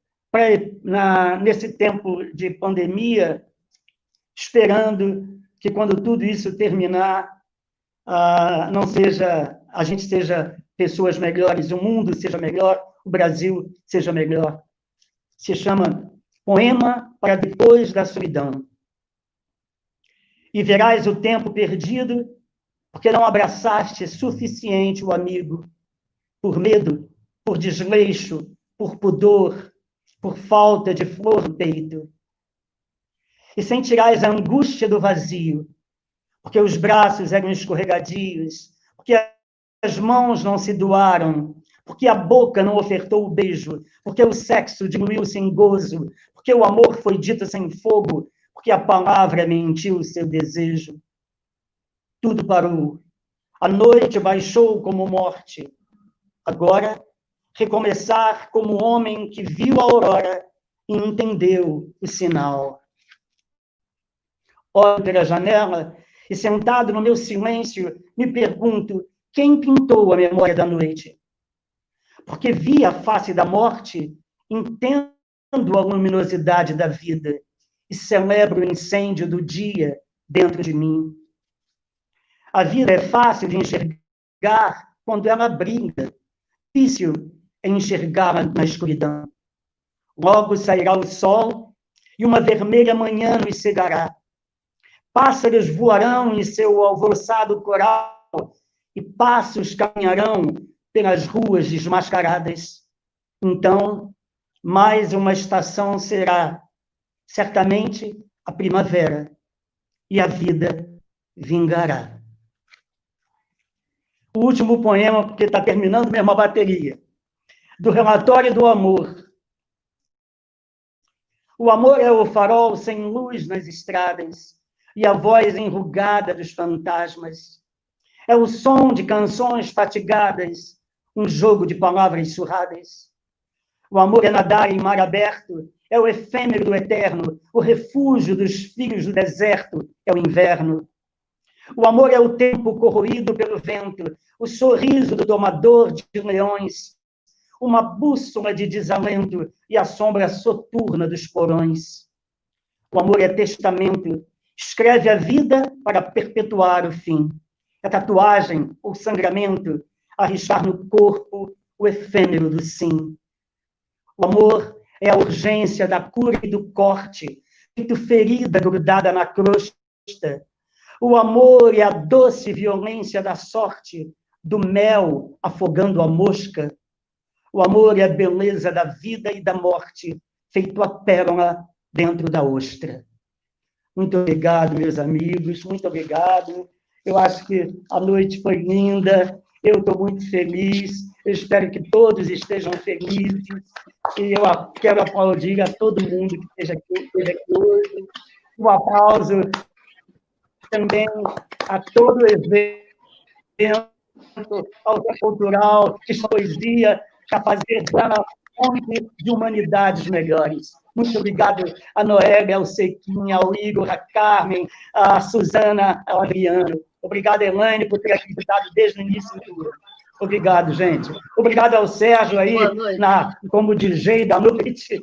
[SPEAKER 2] nesse tempo de pandemia, esperando que quando tudo isso terminar, a gente seja pessoas melhores, o mundo seja melhor, o Brasil seja melhor. Se chama Poema para Depois da Solidão. E verás o tempo perdido, porque não abraçaste suficiente o amigo, por medo, por desleixo, por pudor, por falta de flor no peito. E sentirás a angústia do vazio, porque os braços eram escorregadios, porque as mãos não se doaram, porque a boca não ofertou o beijo, porque o sexo diminuiu sem gozo, porque o amor foi dito sem fogo, porque a palavra mentiu seu desejo. Tudo parou. A noite baixou como morte. Agora, recomeçar como homem que viu a aurora e entendeu o sinal. Olho pela janela e, sentado no meu silêncio, me pergunto quem pintou a memória da noite. Porque vi a face da morte, entendo a luminosidade da vida e celebro o incêndio do dia dentro de mim. A vida é fácil de enxergar quando ela brilha. Difícil é enxergá-la na escuridão. Logo sairá o sol e uma vermelha manhã nos cegará. Pássaros voarão em seu alvoroçado coral e passos caminharão pelas ruas desmascaradas. Então, mais uma estação será, certamente, a primavera, e a vida vingará. O último poema, porque está terminando mesmo a bateria, do Relatório do Amor. O amor é o farol sem luz nas estradas e a voz enrugada dos fantasmas. É o som de canções fatigadas, um jogo de palavras surradas. O amor é nadar em mar aberto, é o efêmero do eterno, o refúgio dos filhos do deserto, é o inverno. O amor é o tempo corroído pelo vento, o sorriso do domador de leões, uma bússola de desalento e a sombra soturna dos porões. O amor é testamento, escreve a vida para perpetuar o fim. É tatuagem ou sangramento, arriscar no corpo o efêmero do sim. O amor é a urgência da cura e do corte, feito ferida grudada na crosta. O amor é a doce violência da sorte, do mel afogando a mosca. O amor é a beleza da vida e da morte, feito a pérola dentro da ostra. Muito obrigado, meus amigos, muito obrigado. Eu acho que a noite foi linda, eu estou muito feliz, eu espero que todos estejam felizes, e eu quero aplaudir a todo mundo que esteve aqui hoje. Um aplauso também a todo o evento, ao Centro Cultural, de poesia, para fazer da fonte de humanidades melhores. Muito obrigado a Noélia, ao Sequinha, ao Igor, a Carmen, a Suzana, ao Adriano. Obrigado, Elaine, por ter acreditado desde o início do ano. Obrigado, gente. Obrigado ao Sérgio aí, como DJ da noite.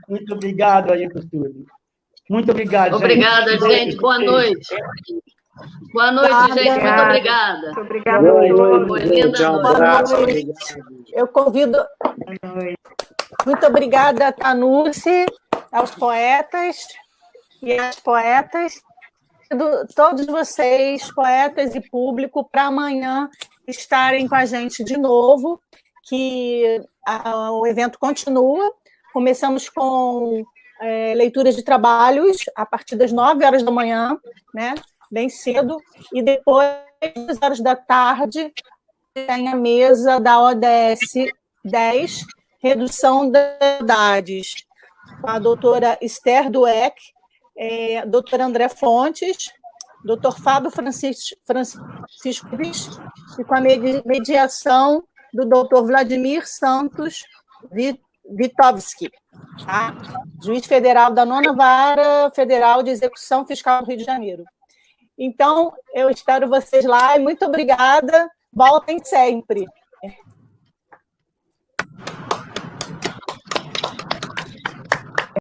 [SPEAKER 2] Muito obrigado aí por tudo. Muito obrigado,
[SPEAKER 4] obrigada,
[SPEAKER 2] gente.
[SPEAKER 4] Gente. Boa noite. Boa noite, gente. Muito obrigada.
[SPEAKER 5] Obrigada.
[SPEAKER 4] Foi linda noite.
[SPEAKER 1] Eu convido... Muito obrigada, Tanusse, aos poetas e às poetas, todos vocês, poetas e público, para amanhã estarem com a gente de novo, que o evento continua. Começamos com leituras de trabalhos a partir das 9 horas da manhã, né, bem cedo, e depois, às 2 horas da tarde, tem a mesa da ODS 10, Redução das Idades, com a doutora Esther Dueck, doutor André Fontes, doutor Fábio Francisco e com a mediação do doutor Vladimir Santos Vitovski, tá? Juiz federal da 9ª Vara Federal de Execução Fiscal do Rio de Janeiro. Então, eu espero vocês lá e muito obrigada. Voltem sempre.